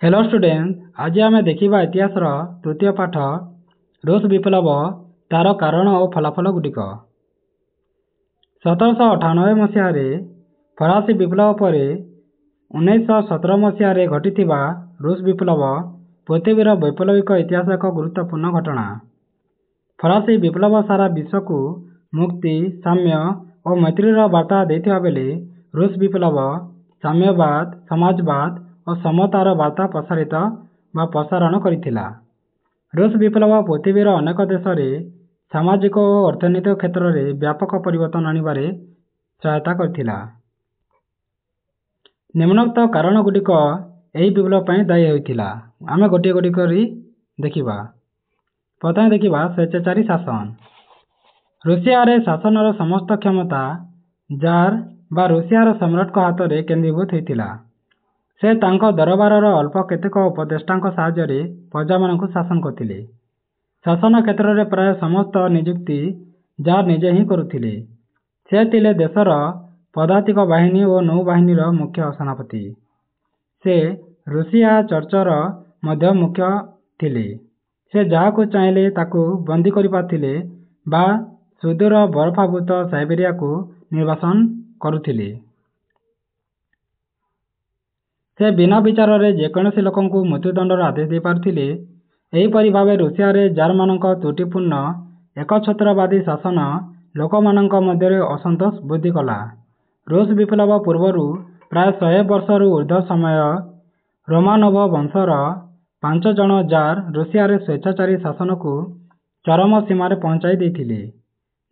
Hello student, आज आम देखा इतिहास तृतीय पाठ रूस विप्लव तार कारण और फलाफल गुड़िक। 1798 मसीह फरासी विप्लव पर 1917 मसीह घटी रूस विप्लव पृथ्वीर वैप्लविक इतिहास एक गुरुत्वपूर्ण घटना। फरासी विप्लव सारा विश्व को मुक्ति, साम्य और मैत्रीर वार्ता देता बेले रूस विप्लव साम्यवाद, समाजवाद और समतार वार्ता प्रसारित बा प्रसारण करिथिला। रूस विप्लव पृथ्वीर अनेक देश में सामाजिक और अर्थनैतिक क्षेत्र में व्यापक परिवर्तन आनिबारे सहायता करथिला। निम्नोक्त कारण गुड़िक यही विप्लव पर दायी होइथिला। आमे गोटे गोटे करी देखिबा। प्रथम देखिबा स्वेच्छाचारी शासन। रूसिया रे शासनर समस्त क्षमता जार बा रूसियार सम्राट हाथ में केन्द्रीभूत होइथिला। से तांको दरबारर अल्प केतेक उपदेष्टांक साहाय्य प्रजा मानक शासन करथिले। शासन क्षेत्र में प्राय समस्त नियुक्ति जार निजे ही करुथिले। से थिले देशर पदातिक बाहिनी और नौबाहिनीर मुख्य सेनापति। से रूसिया चर्चर मध्य मुख्य थिले। से जहाकु चाहिले ताकु बंदी करि पारथिले बा सुदूर बरफावृत साइबेरिया को निर्वासन करुथिले। से बिना विचार रे जेकोसी लोक मृत्युदंडर आदेश दे पारुथिले। एहीपरि भावे रूसिया रे जार मानक त्रुटिपूर्ण एकछत्रवादी शासन लोक मानक मध्य असंतोष वृद्धि कला। रूस विप्लव पूर्व प्राय 100 वर्षर ऊर्ध्व समय रोमानोव वंशर 5 जन जार रूसिया रे स्वेच्छाचारी शासन को चरम सीमार पहुंचाई देथिले।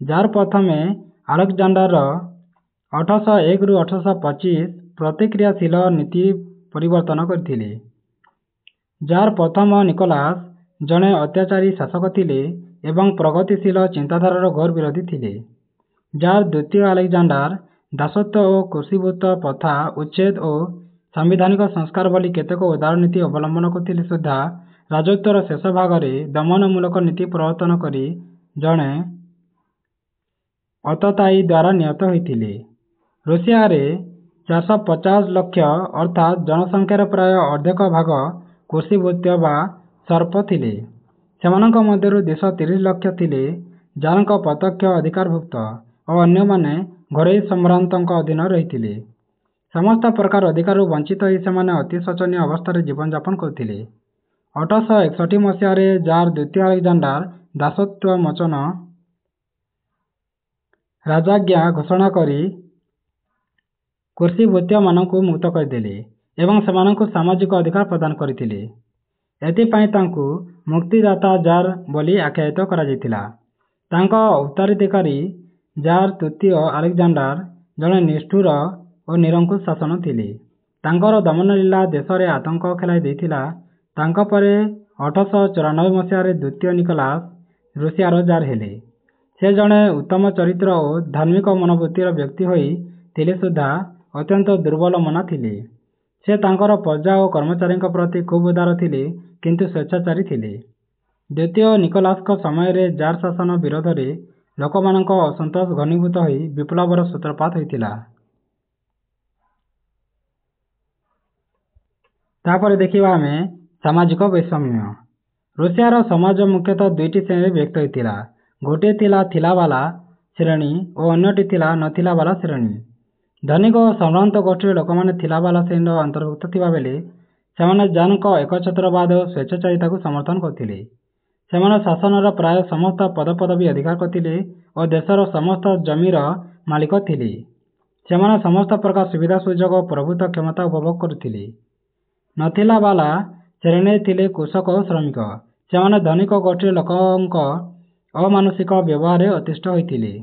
जार प्रथमे अलेक्जेंडर 1801 रु 1825 प्रतिक्रियाशील नीति परिवर्तन करथिले। जार प्रथम निकोलास जड़े अत्याचारी शासक थिले एवं प्रगतिशील चिंताधारार घोर विरोधी थिले। जार द्वितीय अलेक्जेंडर दासत्व और कृषिभूत प्रथा उच्छेद और सांविधानिक संस्कार भली केतेक उदार नीति अवलंबन करथिले सुधा राजत्वर शेष भाग में दमनमूलक नीति प्रवर्तन करी जड़े अततायी द्वारा निहत होइथिले। रूसिया रे 450 लाख अर्थात जनसंख्यार प्राय अर्धेक भाग कृषिभूत बा सर्प थिले। सेमानक मध्यरु 230 लाख थिले जारक प्रत्यक्ष अधिकारभुक्त और अन्य माने घरोई सम्रांतक अधीन रहिथिले। समस्त प्रकार अधिकार वंचित होई सेमाने अति शोचनीय अवस्था जीवन यापन करथिले। 1861 मसीह जार द्वितीय अलेक्जेंडर दासत्व मोचन राजाज्ञा घोषणा करी कृषिभूत्य मानकु मुक्त करदेले एवं सेमानकु सामाजिक अधिकार प्रदान करथिले। एथिपाई तांकु मुक्तिदाता जार बोली आख्यायित करा जायतिला। तांको उत्तराधिकारी जार तृतीय अलेक्जेंडर जड़े निष्ठुर और निरंकुश शासन थिले। तांकर दमनलीला देश में आतंक खेलाई देथिला। तांको परे 1894 मसीह द्वितीय निकोलास रूसियार जार हेले। से जड़े उत्तम चरित्र और धार्मिक मनोवृत्तिर व्यक्ति होई थिले सुधा अत्यंत दुर्बल मना थिले। से तांकर प्रजा और कर्मचारी प्रति खूब उदार थिले किंतु स्वेच्छाचारी थिले। द्वितीय निकोलास समय रे जार शासन विरोध में लोक मानक असंतोष घनीभूत होई विप्लवर सूत्रपात होइतिला। तापर देखिबा हमें सामाजिक वैषम्य। रूसियार समाज मुख्यतः दुईटी श्रेणी व्यक्त होइतिला। गोटे थिला वाला श्रेणी और अन्यटी थिला नथिला वाला श्रेणी। धनिक और सम्भ्रांत गोष्ठी लोक मैंने थिला वाला श्रेणी अंतर्भुक्त थिबा बेले सेमाने जानक एकछत्रवाद और स्वेच्छाचारिता को समर्थन करथिले। सेमाने शासनर प्राय समस्त पदपदवी अधिकार करथिले और देशर समस्त जमीर मालिक थिले। सेमाने समस्त प्रकार सुविधा सुजोग और प्रभुत्व क्षमता उपभोग करथिले। नथिला वाला श्रेणी थिले कृषक और श्रमिक। सेमाने धनिक गोष्ठी लोकंक अमानुषिक व्यवहार अतिष्ठ होइथिले।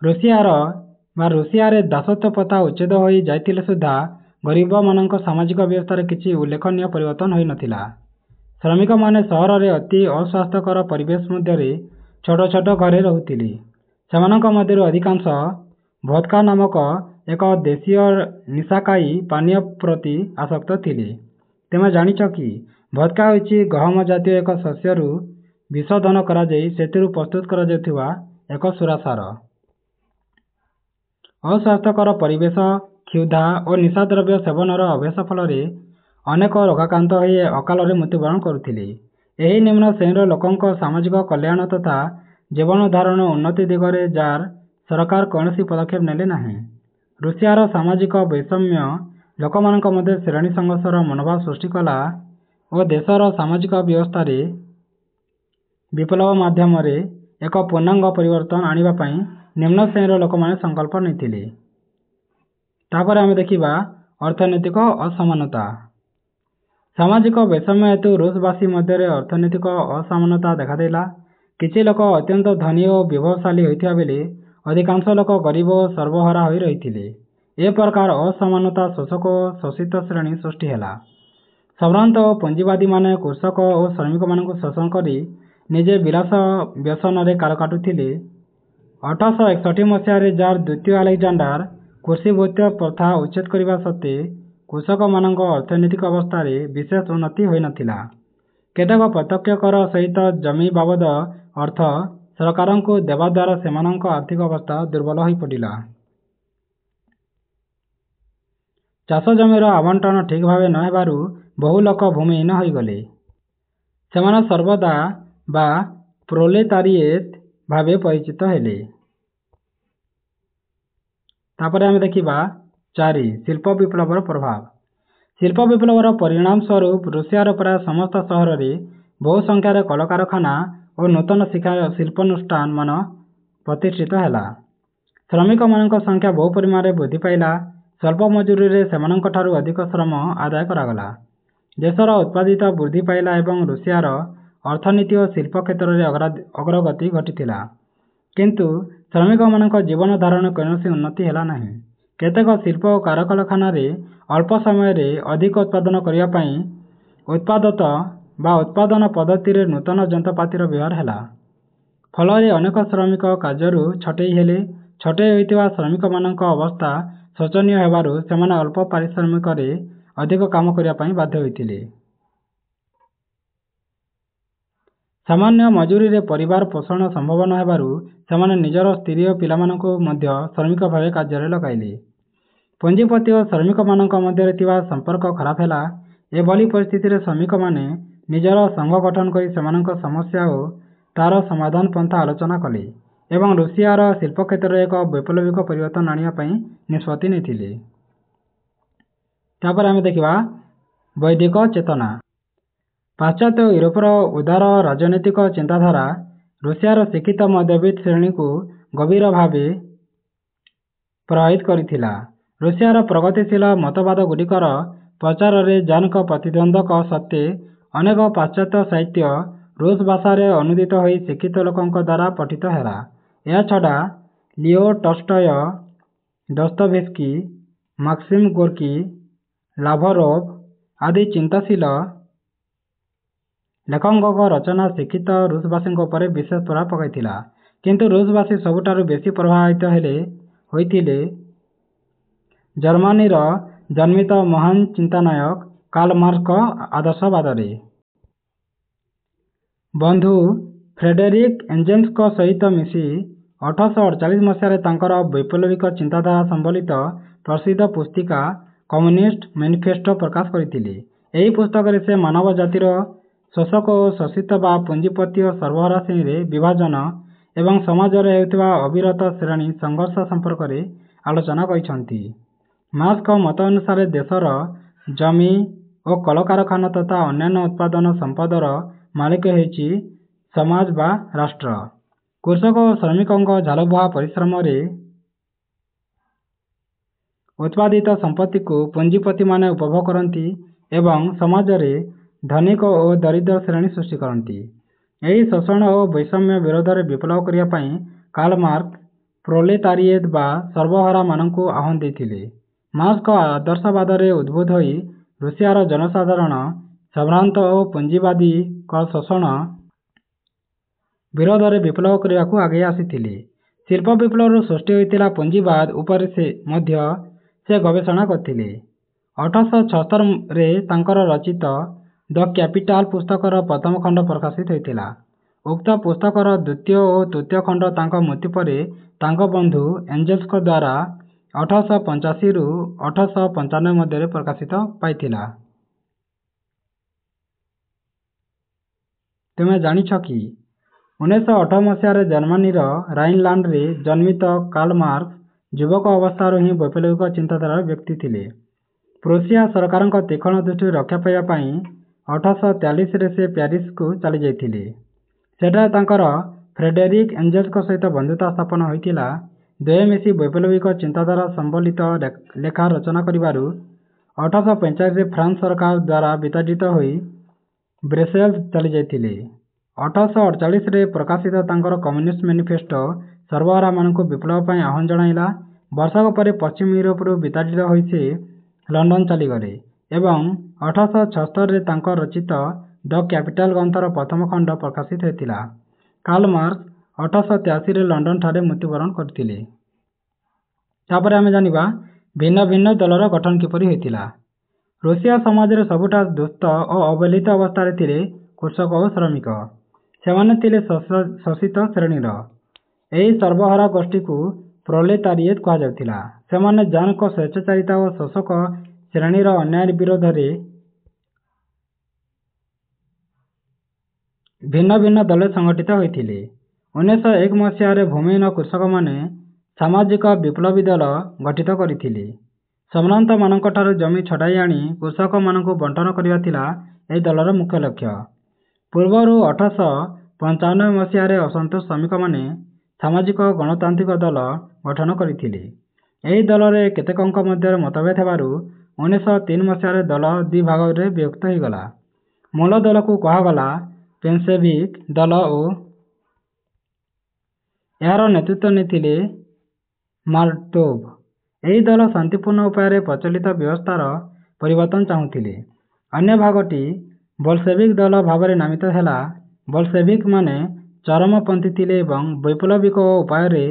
रूसिया रे दासत्व प्रथा उच्छेद होई जाइतिले सुधा गरीब मानक सामाजिक व्यवस्था किसी उल्लेखनीय परिवर्तन होई नथिला। श्रमिक माने सहर रे अति अस्वास्थ्यकर परिवेश मध्य छोट छोट घरे रहुथिले। सेमानक मध्यरु अधिकांश वोदका नामक एक देशीय निशाकाई पानीय प्रति आसक्त थिले। तेमे जानिछ कि वोदका होइछि गहम जातीय एक शस्यरु विशोधन करा जाई सेतिरु प्रस्तुत करा जाउथिबा एक सुरासार। अस्वास्थ्यकर परिवेश, କ୍ଷୁଧା ଓ ନିଶାଦ୍ରବ୍ୟ ସେବନର ଅଭ୍ୟାସ ଫଳରେ ଅନେକ ରୋଗାକ୍ରାନ୍ତ ହୋଇ ଅକାଳରେ ମୃତ୍ୟୁବରଣ କରୁଥିଲେ। ଏହି ନିମ୍ନ ଶ୍ରେଣୀର ଲୋକଙ୍କ ସାମାଜିକ କଲ୍ୟାଣ ତଥା ଜୀବନ ଧାରଣ ଉନ୍ନତି ଦିଗରେ ଜାର୍ ସରକାର କୌଣସି ପଦକ୍ଷେପ ନେଲେ ନାହିଁ। ରୁଷିଆର ସାମାଜିକ ବୈଷମ୍ୟ ଲୋକମାନଙ୍କ ମଧ୍ୟରେ ଶ୍ରେଣୀ ସଂଘର୍ଷର ମନୋଭାବ ସୃଷ୍ଟି କଲା ଓ ଦେଶର ସାମାଜିକ ବ୍ୟବସ୍ଥାରେ ବିପ୍ଳବ ମାଧ୍ୟମରେ ଏକ ପୂର୍ଣ୍ଣାଙ୍ଗ ପରିବର୍ତ୍ତନ ଆଣିବା ପାଇଁ ନିମ୍ନ ଶ୍ରେଣୀର ଲୋକମାନେ ସଂକଳ୍ପ ନେଇଥିଲେ। ତାପରେ ଆମେ ଦେଖିବା ଅର୍ଥନୈତିକ ଅସମାନତା। ସାମାଜିକ ବୈଷମ୍ୟ ହେତୁ ରୁଷବାସୀ ମଧ୍ୟରେ ଅର୍ଥନୈତିକ ଅସମାନତା ଦେଖାଦେଲା। କିଛି ଲୋକ ଅତ୍ୟନ୍ତ ଧନୀ ଓ ବିଭବଶାଳୀ ହୋଇଥିବା ବେଳେ ଅଧିକାଂଶ ଲୋକ ଗରିବ ଓ ସର୍ବହରା ହୋଇ ରହିଥିଲେ। ଏ ପ୍ରକାର ଅସମାନତା ଶୋଷକ ଓ ଶୋଷିତ ଶ୍ରେଣୀ ସୃଷ୍ଟି ହେଲା। ସମ୍ଭ୍ରାନ୍ତ ଓ ପୁଞ୍ଜିବାଦୀମାନେ କୃଷକ ଓ ଶ୍ରମିକମାନଙ୍କୁ ଶୋଷଣ କରି ନିଜେ ବିଳାସ ବ୍ୟସନରେ କାଳ କାଟୁଥିଲେ। 1861 ମସିହାରେ ଜାର୍ ଦ୍ୱିତୀୟ ଆଲେକ୍ଜାଣ୍ଡାର କୃଷିଭୃତ୍ୟ ପ୍ରଥା ଉଚ୍ଛେଦ କରିବା ସତ୍ତ୍ୱେ କୃଷକମାନଙ୍କ ଅର୍ଥନୈତିକ ଅବସ୍ଥାରେ ବିଶେଷ ଉନ୍ନତି ହୋଇନଥିଲା। କେତେକ ପ୍ରତ୍ୟକ୍ଷ କର ସହିତ ଜମି ବାବଦ ଅର୍ଥ ସରକାରଙ୍କୁ ଦେବା ଦ୍ୱାରା ସେମାନଙ୍କ ଆର୍ଥିକ ଅବସ୍ଥା ଦୁର୍ବଳ ହୋଇପଡ଼ିଲା। ଚାଷ ଜମିର ଆବଣ୍ଟନ ଠିକ୍ ଭାବେ ନ ହେବାରୁ ବହୁ ଲୋକ ଭୂମିହୀନ ହୋଇଗଲେ। ସେମାନେ ସର୍ବଦା ବା ପ୍ରୋଲେତାରିଏଟ୍ ଭାବେ ପରିଚିତ ହେଲେ। ତାପରେ ଆମେ ଦେଖିବା 4. ଶିଳ୍ପ ବିପ୍ଳବର ପ୍ରଭାବ। ଶିଳ୍ପ ବିପ୍ଳବର ପରିଣାମ ସ୍ୱରୂପ ରୁଷିଆର ପ୍ରାୟ ସମସ୍ତ ସହରରେ ବହୁ ସଂଖ୍ୟାରେ କଳକାରଖାନା ଓ ନୂତନ ଶିଳ୍ପାନୁଷ୍ଠାନ ମାନ ପ୍ରତିଷ୍ଠିତ ହେଲା। ଶ୍ରମିକମାନଙ୍କ ସଂଖ୍ୟା ବହୁ ପରିମାଣରେ ବୃଦ୍ଧି ପାଇଲା। ସ୍ୱଳ୍ପ ମଜୁରୀରେ ସେମାନଙ୍କଠାରୁ ଅଧିକ ଶ୍ରମ ଆଦାୟ କରାଗଲା। ଦେଶର ଉତ୍ପାଦିତ ବୃଦ୍ଧି ପାଇଲା ଏବଂ ରୁଷିଆର ଅର୍ଥନୀତି ଓ ଶିଳ୍ପ କ୍ଷେତ୍ରରେ ଅଗ୍ରଗତି ଘଟିଥିଲା। କିନ୍ତୁ ଶ୍ରମିକମାନଙ୍କ ଜୀବନ ଧାରଣ କୌଣସି ଉନ୍ନତି ହେଲା ନାହିଁ। କେତେକ ଶିଳ୍ପ ଓ କାରଖାନାରେ ଅଳ୍ପ ସମୟରେ ଅଧିକ ଉତ୍ପାଦନ କରିବା ପାଇଁ ଉତ୍ପାଦନ ପଦ୍ଧତିରେ ନୂତନ ଯନ୍ତ୍ରପାତିର ବ୍ୟବହାର ହେଲା। ଫଳରେ ଅନେକ ଶ୍ରମିକ କାର୍ଯ୍ୟରୁ ଛଟେଇ ହେଲେ। ଛଟେଇ ହୋଇଥିବା ଶ୍ରମିକମାନଙ୍କ ଅବସ୍ଥା ଶୋଚନୀୟ ହେବାରୁ ସେମାନେ ଅଳ୍ପ ପାରିଶ୍ରମିକରେ ଅଧିକ କାମ କରିବା ପାଇଁ ବାଧ୍ୟ ହୋଇଥିଲେ। ସାମାନ୍ୟ ମଜୁରୀରେ ପରିବାର ପୋଷଣ ସମ୍ଭବ ନ ହେବାରୁ ସେମାନେ ନିଜର ସ୍ତ୍ରୀ ଓ ପିଲାମାନଙ୍କୁ ମଧ୍ୟ ଶ୍ରମିକ ଭାବେ କାର୍ଯ୍ୟରେ ଲଗାଇଲେ। ପୁଞ୍ଜିପତି ଓ ଶ୍ରମିକମାନଙ୍କ ମଧ୍ୟରେ ଥିବା ସମ୍ପର୍କ ଖରାପ ହେଲା। ଏଭଳି ପରିସ୍ଥିତିରେ ଶ୍ରମିକମାନେ ନିଜର ସଂଘ ଗଠନ କରି ସେମାନଙ୍କ ସମସ୍ୟା ଓ ତାର ସମାଧାନ ପନ୍ଥା ଆଲୋଚନା କଲେ ଏବଂ ରୁଷିଆର ଶିଳ୍ପ କ୍ଷେତ୍ରରେ ଏକ ବୈପ୍ଳବିକ ପରିବର୍ତ୍ତନ ଆଣିବା ପାଇଁ ନିଷ୍ପତ୍ତି ନେଇଥିଲେ। ତାପରେ ଆମେ ଦେଖିବା ବୈଦିକ ଚେତନା। ପାଶ୍ଚାତ୍ୟ ୟୁରୋପର ଉଦାର ରାଜନୈତିକ ଚିନ୍ତାଧାରା ରୁଷିଆର ଶିକ୍ଷିତ ମଧ୍ୟବିତ୍ତ ଶ୍ରେଣୀକୁ ଗଭୀର ଭାବେ ପ୍ରଭାବିତ କରିଥିଲା। ରୁଷିଆର ପ୍ରଗତିଶୀଳ ମତବାଦଗୁଡ଼ିକର ପ୍ରଚାରରେ ଜାର୍‌ଙ୍କ ପ୍ରତିଦ୍ୱନ୍ଦ୍ୱକ ସତ୍ତ୍ୱେ ଅନେକ ପାଶ୍ଚାତ୍ୟ ସାହିତ୍ୟ ରୁଷ ଭାଷାରେ ଅନୁଦିତ ହୋଇ ଶିକ୍ଷିତ ଲୋକଙ୍କ ଦ୍ୱାରା ପଠିତ ହେଲା। ଏହାଛଡ଼ା ଲିଓ ଟଲଷ୍ଟୟ, ଦସ୍ତୋଭେସ୍କି, ମାକ୍ସିମ୍ ଗୋର୍କି, ଲାଭରୋଭ୍ ଆଦି ଚିନ୍ତାଶୀଳ ଲେଖକଙ୍କ ରଚନା ଶିକ୍ଷିତ ରୁଷବାସୀଙ୍କ ଉପରେ ବିଶେଷ ପ୍ରଭାବ ପକାଇଥିଲା। କିନ୍ତୁ ରୁଷବାସୀ ସବୁଠାରୁ ବେଶୀ ପ୍ରଭାବିତ ହୋଇଥିଲେ ଜର୍ମାନୀର ଜନ୍ମିତ ମହାନ ଚିନ୍ତାନାୟକ କାର୍ଲ ମାର୍କ୍ସଙ୍କ ଆଦର୍ଶବାଦରେ। ବନ୍ଧୁ ଫ୍ରେଡେରିକ୍ ଏଞ୍ଜେଲ୍ସଙ୍କ ସହିତ ମିଶି 1848 ମସିହାରେ ତାଙ୍କର ବୈପ୍ଳବିକ ଚିନ୍ତାଧାରା ସମ୍ବଳିତ ପ୍ରସିଦ୍ଧ ପୁସ୍ତିକା କମ୍ୟୁନିଷ୍ଟ ମ୍ୟାନିଫେଷ୍ଟୋ ପ୍ରକାଶ କରିଥିଲେ। ଏହି ପୁସ୍ତକରେ ସେ ମାନବ ଜାତିର ଶୋଷକ ଓ ଶୋଷିତ ବା ପୁଞ୍ଜିପତି ଓ ସର୍ବହରା ଶ୍ରେଣୀରେ ବିଭାଜନ ଏବଂ ସମାଜରେ ହେଉଥିବା ଅବିରତ ଶ୍ରେଣୀ ସଂଘର୍ଷ ସମ୍ପର୍କରେ ଆଲୋଚନା କରିଛନ୍ତି। ମାର୍କ୍ସଙ୍କ ମତ ଅନୁସାରେ ଦେଶର ଜମି ଓ କଳକାରଖାନା ତଥା ଅନ୍ୟାନ୍ୟ ଉତ୍ପାଦନ ସମ୍ପଦର ମାଲିକ ହେଉଛି ସମାଜ ବା ରାଷ୍ଟ୍ର। କୃଷକ ଓ ଶ୍ରମିକଙ୍କ ଝାଳବୁହା ପରିଶ୍ରମରେ ଉତ୍ପାଦିତ ସମ୍ପତ୍ତିକୁ ପୁଞ୍ଜିପତିମାନେ ଉପଭୋଗ କରନ୍ତି ଏବଂ ସମାଜରେ ଧନିକ ଓ ଦରିଦ୍ର ଶ୍ରେଣୀ ସୃଷ୍ଟି କରନ୍ତି। ଏହି ଶୋଷଣ ଓ ବୈଷମ୍ୟ ବିରୋଧରେ ବିପ୍ଳବ କରିବା ପାଇଁ କାର୍ଲ ମାର୍କ୍ସ ପ୍ରୋଲେତାରିଏଟ୍ ବା ସର୍ବହରାମାନଙ୍କୁ ଆହ୍ୱାନ ଦେଇଥିଲେ। ମାର୍କ୍ସଙ୍କ ଆଦର୍ଶବାଦରେ ଉଦ୍ବୁଦ୍ଧ ହୋଇ ରୁଷିଆର ଜନସାଧାରଣ ସମ୍ଭ୍ରାନ୍ତ ଓ ପୁଞ୍ଜିବାଦୀଙ୍କ ଶୋଷଣ ବିରୋଧରେ ବିପ୍ଳବ କରିବାକୁ ଆଗେଇ ଆସିଥିଲେ। ଶିଳ୍ପ ବିପ୍ଳବରୁ ସୃଷ୍ଟି ହୋଇଥିବା ପୁଞ୍ଜିବାଦ ଉପରେ ମଧ୍ୟ ସେ ଗବେଷଣା କରିଥିଲେ। 1876ରେ ତାଙ୍କର ରଚିତ ଦ କ୍ୟାପିଟାଲ୍ ପୁସ୍ତକର ପ୍ରଥମ ଖଣ୍ଡ ପ୍ରକାଶିତ ହୋଇଥିଲା। ଉକ୍ତ ପୁସ୍ତକର ଦ୍ୱିତୀୟ ଓ ତୃତୀୟ ଖଣ୍ଡ ତାଙ୍କ ମୃତ୍ୟୁ ପରେ ତାଙ୍କ ବନ୍ଧୁ ଏଞ୍ଜେଲ୍ସଙ୍କ ଦ୍ୱାରା 1885 ରୁ 1895 ମଧ୍ୟରେ ପ୍ରକାଶିତ ପାଇଥିଲା। ତୁମେ ଜାଣିଛ କି 1918 ମସିହାରେ ଜର୍ମାନୀର ରାଇନଲାଣ୍ଡରେ ଜନ୍ମିତ କାର୍ଲ ମାର୍କସ ଯୁବକ ଅବସ୍ଥାରୁ ହିଁ ବୈପ୍ଳବିକ ଚିନ୍ତାଧାରାର ବ୍ୟକ୍ତି ଥିଲେ। ପ୍ରୁସିଆ ସରକାରଙ୍କ ତୀକ୍ଷ୍ଣ ଦୃଷ୍ଟିରୁ ରକ୍ଷା ପାଇବା ପାଇଁ 1843ରେ ସେ ପ୍ୟାରିସକୁ ଚାଲିଯାଇଥିଲେ। ସେଠାରେ ତାଙ୍କର ଫ୍ରେଡେରିକ ଏଞ୍ଜେଲ୍ସଙ୍କ ସହିତ ବନ୍ଧୁତା ସ୍ଥାପନ ହୋଇଥିଲା। ଦୁହେଁ ମିଶି ବୈପ୍ଳବିକ ଚିନ୍ତାଧାରା ସମ୍ବଳିତ ଲେଖା ରଚନା କରିବାରୁ 1845ରେ ଫ୍ରାନ୍ସ ସରକାର ଦ୍ୱାରା ବିତାଡ଼ିତ ହୋଇ ବ୍ରସେଲ୍ସ ଚାଲିଯାଇଥିଲେ। 1848ରେ ପ୍ରକାଶିତ ତାଙ୍କର କମ୍ୟୁନିଷ୍ଟ ମ୍ୟାନିଫେଷ୍ଟୋ ସର୍ବହାରାମାନଙ୍କୁ ବିପ୍ଳବ ପାଇଁ ଆହ୍ୱାନ ଜଣାଇଲା। ବର୍ଷକ ପରେ ପଶ୍ଚିମ ୟୁରୋପରୁ ବିତାଡ଼ିତ ହୋଇ ସେ ଲଣ୍ଡନ ଚାଲିଗଲେ ଏବଂ 1876ରେ ତାଙ୍କ ରଚିତ ଦ କ୍ୟାପିଟାଲ ଗ୍ରନ୍ଥର ପ୍ରଥମ ଖଣ୍ଡ ପ୍ରକାଶିତ ହୋଇଥିଲା। କାର୍ଲ ମାର୍କସ 1883ରେ ଲଣ୍ଡନଠାରେ ମୃତ୍ୟୁବରଣ କରିଥିଲେ। ତାପରେ ଆମେ ଜାଣିବା ଭିନ୍ନ ଭିନ୍ନ ଦଳର ଗଠନ କିପରି ହୋଇଥିଲା। ରୁଷିଆ ସମାଜରେ ସବୁଠାରୁ ଦୁଷ୍ଟ ଓ ଅବହେଳିତ ଅବସ୍ଥାରେ ଥିଲେ କୃଷକ ଓ ଶ୍ରମିକ। ସେମାନେ ଥିଲେ ଶୋଷିତ ଶ୍ରେଣୀର। ଏହି ସର୍ବହରା ଗୋଷ୍ଠୀକୁ ପ୍ରୋଲେତାରିଏଟ୍ କୁହାଯାଉଥିଲା। ସେମାନେ ଜାରଙ୍କ ସ୍ୱେଚ୍ଛାଚାରିତା ଓ ଶୋଷକ ଶ୍ରେଣୀର ଅନ୍ୟାୟ ବିରୋଧରେ ଭିନ୍ନ ଭିନ୍ନ ଦଳରେ ସଂଗଠିତ ହୋଇଥିଲେ। 1901 ମସିହାରେ ଭୂମିହୀନ କୃଷକମାନେ ସାମାଜିକ ବିପ୍ଳବୀ ଦଳ ଗଠିତ କରିଥିଲେ। ସମ୍ଭ୍ରାନ୍ତମାନଙ୍କଠାରୁ ଜମି ଛଡ଼ାଇ ଆଣି କୃଷକମାନଙ୍କୁ ବଣ୍ଟନ କରିବା ଥିଲା ଏହି ଦଳର ମୁଖ୍ୟ ଲକ୍ଷ୍ୟ। ପୂର୍ବରୁ 1895 ମସିହାରେ ଅସନ୍ତୁଷ୍ଟ ଶ୍ରମିକମାନେ ସାମାଜିକ ଗଣତାନ୍ତ୍ରିକ ଦଳ ଗଠନ କରିଥିଲେ। ଏହି ଦଳରେ କେତେକଙ୍କ ମଧ୍ୟରେ ମତଭେଦ ହେବାରୁ 1903 ମସିହାରେ ଦଳ ଦୁଇ ଭାଗରେ ବିଭକ୍ତ ହୋଇଗଲା। ମୂଳ ଦଳକୁ କୁହାଗଲା ପେନ୍ସେଭିକ୍ ଦଳ ଓ ଏହାର ନେତୃତ୍ୱ ନେଇଥିଲେ ମାର୍ଟୋଭ। ଏହି ଦଳ ଶାନ୍ତିପୂର୍ଣ୍ଣ ଉପାୟରେ ପ୍ରଚଳିତ ବ୍ୟବସ୍ଥାର ପରିବର୍ତ୍ତନ ଚାହୁଁଥିଲେ। ଅନ୍ୟ ଭାଗଟି ବୋଲସେଭିକ୍ ଦଳ ଭାବରେ ନାମିତ ହେଲା। ବୋଲସେଭିକ୍ମାନେ ଚରମପନ୍ଥୀ ଥିଲେ ଏବଂ ବୈପ୍ଳବିକ ଉପାୟରେ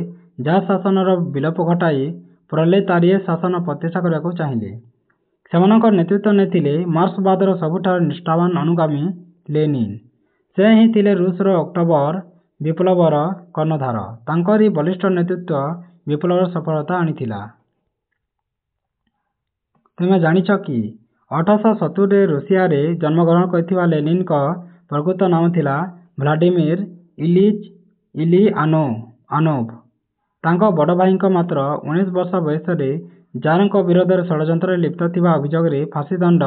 ଜାର୍ ଶାସନର ବିଲୋପ ଘଟାଇ ପ୍ରୋଲେତାରିଏଟ୍ ଶାସନ ପ୍ରତିଷ୍ଠା କରିବାକୁ ଚାହିଁଲେ। ସେମାନଙ୍କ ନେତୃତ୍ୱ ନେଇଥିଲେ ମାର୍କ୍ସବାଦର ସବୁଠାରୁ ନିଷ୍ଠାବାନ ଅନୁଗାମୀ ଲେନିନ୍। ସେ ହିଁ ଥିଲେ ରୁଷର ଅକ୍ଟୋବର ବିପ୍ଳବର କର୍ଣ୍ଣଧାର। ତାଙ୍କରି ବଳିଷ୍ଠ ନେତୃତ୍ୱ ବିପ୍ଳବର ସଫଳତା ଆଣିଥିଲା। ତୁମେ ଜାଣିଛ କି 1870ରେ ରୁଷିଆରେ ଜନ୍ମଗ୍ରହଣ କରିଥିବା ଲେନିନ୍ଙ୍କ ପ୍ରକୃତ ନାମ ଥିଲା ଭ୍ଲାଡିମିର୍ ଇଲିଚ୍ ଇଲିଆନୋଭ। ତାଙ୍କ ବଡ଼ ଭାଇଙ୍କ ମାତ୍ର 19 ବର୍ଷ ବୟସରେ ଜାରଙ୍କ ବିରୋଧରେ ଷଡ଼ଯନ୍ତ୍ରରେ ଲିପ୍ତ ଥିବା ଅଭିଯୋଗରେ ଫାଶୀଦଣ୍ଡ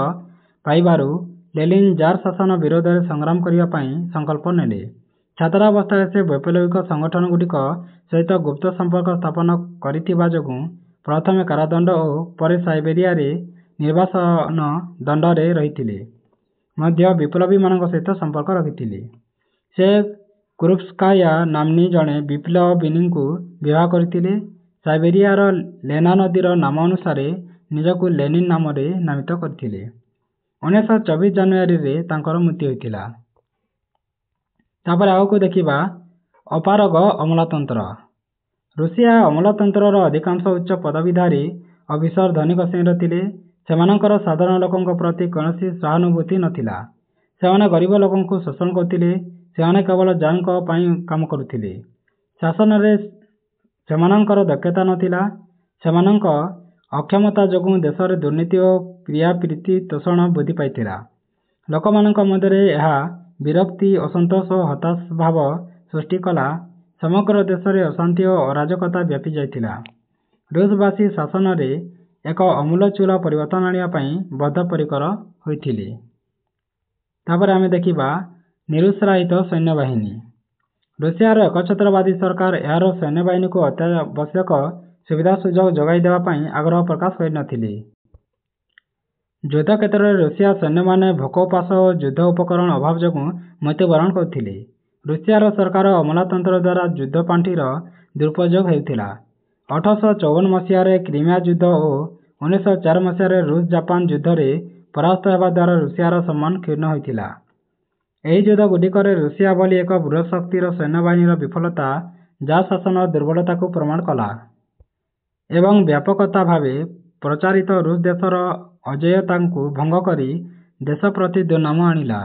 ପାଇବାରୁ ଲେନିନ୍ ଜାର୍ ଶାସନ ବିରୋଧରେ ସଂଗ୍ରାମ କରିବା ପାଇଁ ସଂକଳ୍ପ ନେଲେ। ଛାତ୍ରାବସ୍ଥାରେ ସେ ବୈପ୍ଳବିକ ସଂଗଠନଗୁଡ଼ିକ ସହିତ ଗୁପ୍ତ ସମ୍ପର୍କ ସ୍ଥାପନ କରିଥିବା ଯୋଗୁଁ ପ୍ରଥମେ କାରାଦଣ୍ଡ ଓ ପରେ ସାଇବେରିଆରେ ନିର୍ବାସନ ଦଣ୍ଡରେ ରହିଥିଲେ ମଧ୍ୟ ବିପ୍ଳବୀମାନଙ୍କ ସହିତ ସମ୍ପର୍କ ରଖିଥିଲେ। ସେ କୁରୁପ୍ସ୍କାୟା ନାମ୍ନୀ ଜଣେ ବିପ୍ଳବିନୀଙ୍କୁ ବିବାହ କରିଥିଲେ। ସାଇବେରିଆର ଲେନା ନଦୀର ନାମ ଅନୁସାରେ ନିଜକୁ ଲେନିନ୍ ନାମରେ ନାମିତ କରିଥିଲେ। 1924 ଜାନୁଆରୀରେ ତାଙ୍କର ମୃତ୍ୟୁ ହୋଇଥିଲା। ତାପରେ ଆଗକୁ ଦେଖିବା ଅପାରଗ ଅମଲାତନ୍ତ୍ର। ରୁଷିଆ ଅମଲାତନ୍ତ୍ରର ଅଧିକାଂଶ ଉଚ୍ଚ ପଦବୀଧାରୀ ଅଫିସର ଧନିକ ଶ୍ରେଣୀର ଥିଲେ। ସେମାନଙ୍କର ସାଧାରଣ ଲୋକଙ୍କ ପ୍ରତି କୌଣସି ସହାନୁଭୂତି ନଥିଲା। ସେମାନେ ଗରିବ ଲୋକଙ୍କୁ ଶୋଷଣ କରୁଥିଲେ। ସେମାନେ କେବଳ ଜାରଙ୍କ ପାଇଁ କାମ କରୁଥିଲେ। ଶାସନରେ ସେମାନଙ୍କର ଦକ୍ଷତା ନଥିଲା। ସେମାନଙ୍କ ଅକ୍ଷମତା ଯୋଗୁଁ ଦେଶରେ ଦୁର୍ନୀତି ଓ ପ୍ରିୟାପ୍ରୀତି ତୋଷଣ ବୃଦ୍ଧି ପାଇଥିଲା। ଲୋକମାନଙ୍କ ମଧ୍ୟରେ ଏହା ବିରକ୍ତି, ଅସନ୍ତୋଷ ଓ ହତାଶ ଭାବ ସୃଷ୍ଟି କଲା। ସମଗ୍ର ଦେଶରେ ଅଶାନ୍ତି ଓ ଅରାଜକତା ବ୍ୟାପି ଯାଇଥିଲା। ରୁଷବାସୀ ଶାସନରେ ଏକ ଆମୂଳଚୂଳ ପରିବର୍ତ୍ତନ ଆଣିବା ପାଇଁ ବଦ୍ଧପରିକର ହୋଇଥିଲେ। ତାପରେ ଆମେ ଦେଖିବା ନିରୁତ୍ସାହିତ ସୈନ୍ୟବାହିନୀ। ରୁଷିଆର ଏକଛତ୍ରବାଦୀ ସରକାର ଏହାର ସୈନ୍ୟବାହିନୀକୁ ଅତ୍ୟାବଶ୍ୟକ ସୁବିଧା ସୁଯୋଗ ଯୋଗାଇ ଦେବା ପାଇଁ ଆଗ୍ରହ ପ୍ରକାଶ କରିନଥିଲେ। ଯୁଦ୍ଧ କ୍ଷେତ୍ରରେ ରୁଷିଆ ସୈନ୍ୟମାନେ ଭୋକ, ଉପାସ ଓ ଯୁଦ୍ଧ ଉପକରଣ ଅଭାବ ଯୋଗୁଁ ମୃତ୍ୟୁବରଣ କରୁଥିଲେ। ରୁଷିଆର ସରକାର ଅମଲାତନ୍ତ୍ର ଦ୍ୱାରା ଯୁଦ୍ଧ ପାଣ୍ଠିର ଦୁରୁପଯୋଗ ହେଉଥିଲା। 1854 ମସିହାରେ କ୍ରିମିଆ ଯୁଦ୍ଧ ଓ 1904 ମସିହାରେ ରୁଷ ଜାପାନ ଯୁଦ୍ଧରେ ପରାସ୍ତ ହେବା ଦ୍ୱାରା ରୁଷିଆର ସମ୍ମାନ କ୍ଷୁର୍ଣ୍ଣ ହୋଇଥିଲା। ଏହି ଯୁଦ୍ଧଗୁଡ଼ିକରେ ରୁଷିଆ ଭଳି ଏକ ବୃହତ୍ ଶକ୍ତିର ସୈନ୍ୟବାହିନୀର ବିଫଳତା ଜାର୍ ଶାସନର ଦୁର୍ବଳତାକୁ ପ୍ରମାଣ କଲା ଏବଂ ବ୍ୟାପକତା ଭାବେ ପ୍ରଚାରିତ ରୁଷ ଦେଶର ଅଜେୟତାକୁ ଭଙ୍ଗ କରି ଦେଶ ପ୍ରତି ଦୁର୍ନାମ ଆଣିଲା।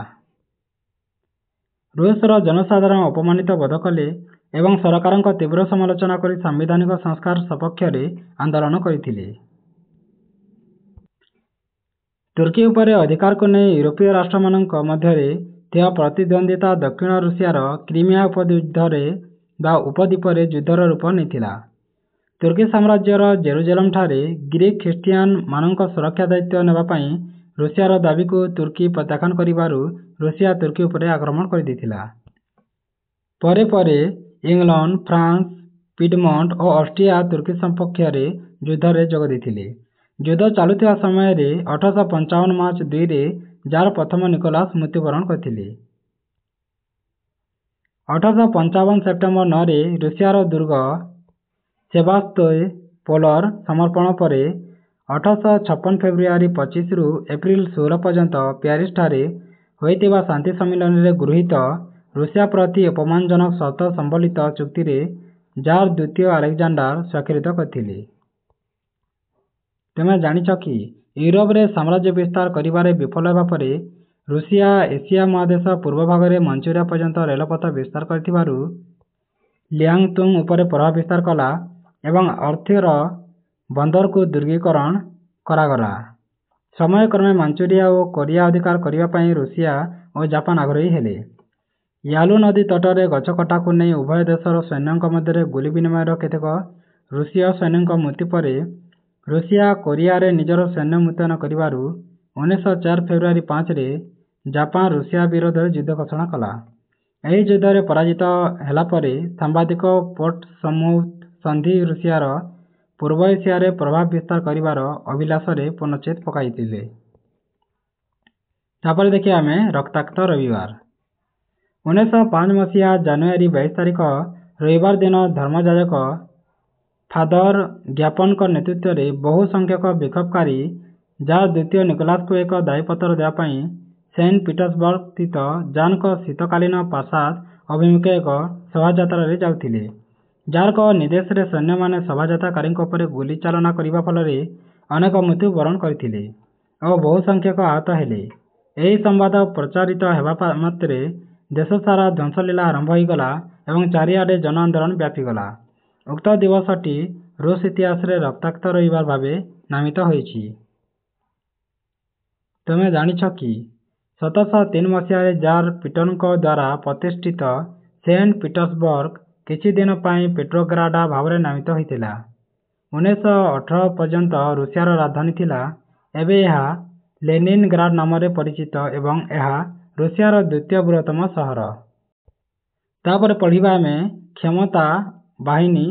ରୁଷର ଜନସାଧାରଣ ଅପମାନିତ ବୋଧ କଲେ ଏବଂ ସରକାରଙ୍କ ତୀବ୍ର ସମାଲୋଚନା କରି ସାମ୍ବିଧାନିକ ସଂସ୍କାର ସପକ୍ଷରେ ଆନ୍ଦୋଳନ କରିଥିଲେ। ତୁର୍କୀ ଉପରେ ଅଧିକାରକୁ ନେଇ ୟୁରୋପୀୟ ରାଷ୍ଟ୍ରମାନଙ୍କ ମଧ୍ୟରେ ଥିବା ପ୍ରତିଦ୍ୱନ୍ଦ୍ୱିତା ଦକ୍ଷିଣ ରୁଷିଆର କ୍ରିମିଆ ଉପଯୁଦ୍ଧରେ ବା ଉପଦ୍ୱୀପରେ ଯୁଦ୍ଧର ରୂପ ନେଇଥିଲା। ତୁର୍କୀ ସାମ୍ରାଜ୍ୟର ଜେରୁଜେଲମଠାରେ ଗ୍ରୀକ୍ ଖ୍ରୀଷ୍ଟିଆନ ମାନଙ୍କ ସୁରକ୍ଷା ଦାୟିତ୍ୱ ନେବା ପାଇଁ ରୁଷିଆର ଦାବିକୁ ତୁର୍କୀ ପ୍ରତ୍ୟାଖ୍ୟାନ କରିବାରୁ ରୁଷିଆ ତୁର୍କୀ ଉପରେ ଆକ୍ରମଣ କରିଦେଇଥିଲା। ପରେ ପରେ ଇଂଲଣ୍ଡ, ଫ୍ରାନ୍ସ, ପିଡମଣ୍ଟ ଓ ଅଷ୍ଟ୍ରିଆ ତୁର୍କୀ ସପକ୍ଷରେ ଯୁଦ୍ଧରେ ଯୋଗ ଦେଇଥିଲେ। ଯୁଦ୍ଧ ଚାଲୁଥିବା ସମୟରେ 1855 ମାର୍ଚ୍ଚ 2ରେ ଜାର୍ ପ୍ରଥମ ନିକୋଲାସ ମୃତ୍ୟୁବରଣ କରିଥିଲେ। 1855 ସେପ୍ଟେମ୍ବର 9ରେ ରୁଷିଆର ଦୁର୍ଗ ସେଭାସ୍ତୋପୋଲର ସମର୍ପଣ ପରେ 1856 ଫେବୃଆରୀ 25ରୁ ଏପ୍ରିଲ 16 ପର୍ଯ୍ୟନ୍ତ ପ୍ୟାରିସଠାରେ ହୋଇଥିବା ଶାନ୍ତି ସମ୍ମିଳନୀରେ ଗୃହୀତ ରୁଷିଆ ପ୍ରତି ଅପମାନଜନକ ସର୍ତ୍ତ ସମ୍ବଳିତ ଚୁକ୍ତିରେ ଜାର୍ ଦ୍ୱିତୀୟ ଆଲେକଜାଣ୍ଡାର ସ୍ୱାକ୍ଷରିତ କରିଥିଲେ। ତୁମେ ଜାଣିଛ କି ୟୁରୋପରେ ସାମ୍ରାଜ୍ୟ ବିସ୍ତାର କରିବାରେ ବିଫଳ ହେବା ପରେ ରୁଷିଆ ଏସିଆ ମହାଦେଶ ପୂର୍ବ ଭାଗରେ ମଞ୍ଚୁରିଆ ପର୍ଯ୍ୟନ୍ତ ରେଳପଥ ବିସ୍ତାର କରିଥିବାରୁ ଲିଆଂତୁଙ୍ଗ ଉପରେ ପ୍ରଭାବ ବିସ୍ତାର କଲା ଏବଂ ଅର୍ଥର ବନ୍ଦରକୁ ଦୁର୍ଗୀକରଣ କରାଗଲା। ସମୟକ୍ରମେ ମାଞ୍ଚୁରିଆ ଓ କୋରିଆ ଅଧିକାର କରିବା ପାଇଁ ରୁଷିଆ ଓ ଜାପାନ ଆଗ୍ରହୀ ହେଲେ। ୟାଲୁ ନଦୀ ତଟରେ ଗଛ କଟାକୁ ନେଇ ଉଭୟ ଦେଶର ସୈନ୍ୟଙ୍କ ମଧ୍ୟରେ ଗୁଳି ବିନିମୟର କେତେକ ରୁଷୀୟ ସୈନ୍ୟଙ୍କ ମୃତ୍ୟୁ ପରେ ରୁଷିଆ କୋରିଆରେ ନିଜର ସୈନ୍ୟ ମୁତୟନ କରିବାରୁ 1904 ଫେବୃଆରୀ 5ରେ ଜାପାନ ରୁଷିଆ ବିରୋଧରେ ଯୁଦ୍ଧ ଘୋଷଣା କଲା। ଏହି ଯୁଦ୍ଧରେ ପରାଜିତ ହେଲା ପରେ ସାମ୍ବାଦିକ ପୋର୍ଟସମୁଥ ସନ୍ଧି ରୁଷିଆର ପୂର୍ବ ଏସିଆରେ ପ୍ରଭାବ ବିସ୍ତାର କରିବାର ଅଭିଳାଷରେ ପୂର୍ଣ୍ଣଚ୍ଛେଦ ପକାଇଥିଲେ। ତାପରେ ଦେଖିବା ଆମେ ରକ୍ତାକ୍ତ ରବିବାର। 1905 ମସିହା ଜାନୁଆରୀ 22 ତାରିଖ ରବିବାର ଦିନ ଧର୍ମଯାଜକ ଫାଦର ଗ୍ୟାପନଙ୍କ ନେତୃତ୍ୱରେ ବହୁ ସଂଖ୍ୟକ ବିକ୍ଷୋଭକାରୀ ଜାର୍ ଦ୍ୱିତୀୟ ନିକୋଲାସକୁ ଏକ ଦାବିପତ୍ର ଦେବା ପାଇଁ ସେଣ୍ଟ ପିଟର୍ସବର୍ଗ ସ୍ଥିତ ଜାର୍ଙ୍କ ଶୀତକାଳୀନ ପ୍ରାସାଦ ଅଭିମୁଖେ ଏକ ଶୋଭାଯାତ୍ରାରେ ଯାଉଥିଲେ। ଜାର୍ଙ୍କ ନିର୍ଦ୍ଦେଶରେ ସୈନ୍ୟମାନେ ଶୋଭାଯାତ୍ରାକାରୀଙ୍କ ଉପରେ ଗୁଳି ଚାଳନା କରିବା ଫଳରେ ଅନେକ ମୃତ୍ୟୁ ବରଣ କରିଥିଲେ ଓ ବହୁ ସଂଖ୍ୟକ ଆହତ ହେଲେ। ଏହି ସମ୍ବାଦ ପ୍ରଚାରିତ ହେବା ମାତ୍ରେ ଦେଶ ସାରା ଧ୍ୱଂସଲୀଳା ଆରମ୍ଭ ହୋଇଗଲା ଏବଂ ଚାରିଆଡ଼େ ଜନ ଆନ୍ଦୋଳନ ବ୍ୟାପିଗଲା। ଉକ୍ତ ଦିବସଟି ରୁଷ ଇତିହାସରେ ରକ୍ତାକ୍ତ ରବିବାର ଭାବେ ନାମିତ ହୋଇଛି। ତୁମେ ଜାଣିଛ କି 1703 ମସିହାରେ ଜାର୍ ପିଟରଙ୍କ ଦ୍ୱାରା ପ୍ରତିଷ୍ଠିତ ସେଣ୍ଟ ପିଟର୍ସବର୍ଗ କିଛି ଦିନ ପାଇଁ ପେଟ୍ରୋଗ୍ରାଡା ଭାବରେ ନାମିତ ହୋଇଥିଲା। 1918 ପର୍ଯ୍ୟନ୍ତ ରୁଷିଆର ରାଜଧାନୀ ଥିଲା। ଏବେ ଏହା ଲେନିନଗ୍ରାଡ ନାମରେ ପରିଚିତ ଏବଂ ଏହା ରୁଷିଆର ଦ୍ୱିତୀୟ ବୃହତ୍ତମ ସହର। ତାପରେ ପଢ଼ିବା ଆମେ କ୍ଷମତା ବାହିନୀ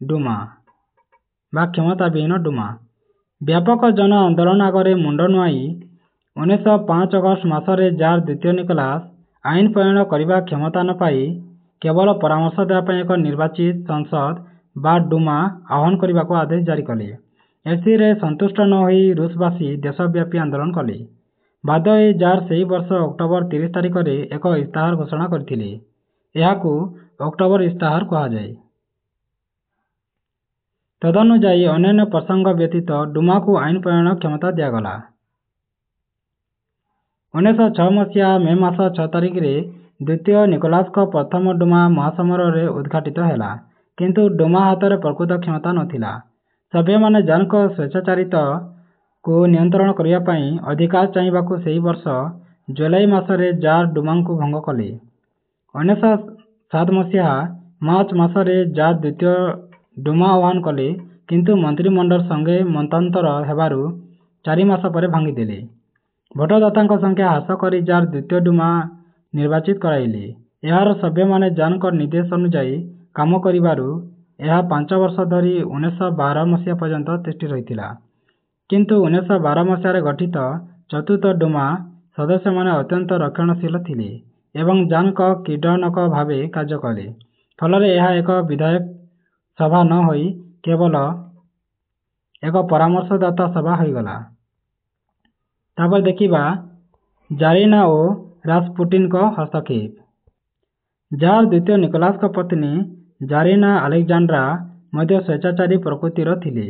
ଡୁମା ବା କ୍ଷମତା ବିହୀନ ଡୁମା। ବ୍ୟାପକ ଜନ ଆନ୍ଦୋଳନ ଆଗରେ ମୁଣ୍ଡ ନୁଆଁଇ 1905 ଅଗଷ୍ଟ ମାସରେ ଜାର୍ ଦ୍ୱିତୀୟ ନିକୋଲାସ ଆଇନ ପ୍ରଣୟନ କରିବା କ୍ଷମତା ନ ପାଇ କେବଳ ପରାମର୍ଶ ଦେବା ପାଇଁ ଏକ ନିର୍ବାଚିତ ସଂସଦ ବା ଡୁମା ଆହ୍ୱାନ କରିବାକୁ ଆଦେଶ ଜାରି କଲେ। ଏଥିରେ ସନ୍ତୁଷ୍ଟ ନ ହୋଇ ରୁଷବାସୀ ଦେଶବ୍ୟାପୀ ଆନ୍ଦୋଳନ କଲେ। ବାଧ୍ୟ ହୋଇ ଜାର୍ ସେହି ବର୍ଷ ଅକ୍ଟୋବର 30 ତାରିଖରେ ଏକ ଇସ୍ତାହାର ଘୋଷଣା କରିଥିଲେ। ଏହାକୁ ଅକ୍ଟୋବର ଇସ୍ତାହାର କୁହାଯାଏ। ତଦନୁଯାୟୀ ଅନ୍ୟାନ୍ୟ ପ୍ରସଙ୍ଗ ବ୍ୟତୀତ ଡୁମାକୁ ଆଇନ ପ୍ରଣୟନ କ୍ଷମତା ଦିଆଗଲା। 1906 ମସିହା ମେ ମାସ 6 ତାରିଖରେ ଦ୍ୱିତୀୟ ନିକୋଲାସଙ୍କ ପ୍ରଥମ ଡୁମା ମହାସମାରୋହରେ ଉଦ୍ଘାଟିତ ହେଲା, କିନ୍ତୁ ଡୁମା ହାତରେ ପ୍ରକୃତ କ୍ଷମତା ନଥିଲା। ସଭ୍ୟମାନେ ଜାର୍ଙ୍କ ସ୍ୱେଚ୍ଛାଚାରିତାକୁ ନିୟନ୍ତ୍ରଣ କରିବା ପାଇଁ ଅଧିକାର ଚାହିଁବାକୁ ସେହି ବର୍ଷ ଜୁଲାଇ ମାସରେ ଜାର୍ ଡୁମାଙ୍କୁ ଭଙ୍ଗ କଲେ। 1907 ମସିହା ମାର୍ଚ୍ଚ ମାସରେ ଜାର୍ ଦ୍ୱିତୀୟ ଡୁମା ଆହ୍ୱାନ କଲେ, କିନ୍ତୁ ମନ୍ତ୍ରିମଣ୍ଡଳ ସଙ୍ଗେ ମତାନ୍ତର ହେବାରୁ 4 ମାସ ପରେ ଭାଙ୍ଗିଦେଲେ। ଭୋଟଦାତାଙ୍କ ସଂଖ୍ୟା ହ୍ରାସ କରି ଜାର୍ ଦ୍ୱିତୀୟ ଡୁମା ନିର୍ବାଚିତ କରାଇଲେ। ଏହାର ସଭ୍ୟମାନେ ଜାର୍ଙ୍କ ନିର୍ଦ୍ଦେଶ ଅନୁଯାୟୀ କାମ କରିବାରୁ ଏହା 5 ବର୍ଷ ଧରି 1912 ମସିହା ପର୍ଯ୍ୟନ୍ତ ତିଷ୍ଠି ରହିଥିଲା। କିନ୍ତୁ 1912 ମସିହାରେ ଗଠିତ ଚତୁର୍ଥ ଡୁମା ସଦସ୍ୟମାନେ ଅତ୍ୟନ୍ତ ରକ୍ଷଣଶୀଳ ଥିଲେ ଏବଂ ଜାର୍ଙ୍କ କ୍ରୀଡ଼ନକ ଭାବେ କାର୍ଯ୍ୟ କଲେ। ଫଳରେ ଏହା ଏକ ବିଧାୟକ ସଭା ନ ହୋଇ କେବଳ ଏକ ପରାମର୍ଶଦାତା ସଭା ହୋଇଗଲା। ତାପରେ ଦେଖିବା ଜାରିନା ଓ ରାସପୁଟିନଙ୍କ ହସ୍ତକ୍ଷେପ। ଜାର୍ ଦ୍ୱିତୀୟ ନିକୋଲାସଙ୍କ ପତ୍ନୀ ଜାରିନା ଆଲେକ୍ଜାଣ୍ଡ୍ରା ମଧ୍ୟ ସ୍ୱେଚ୍ଛାଚାରୀ ପ୍ରକୃତିର ଥିଲେ।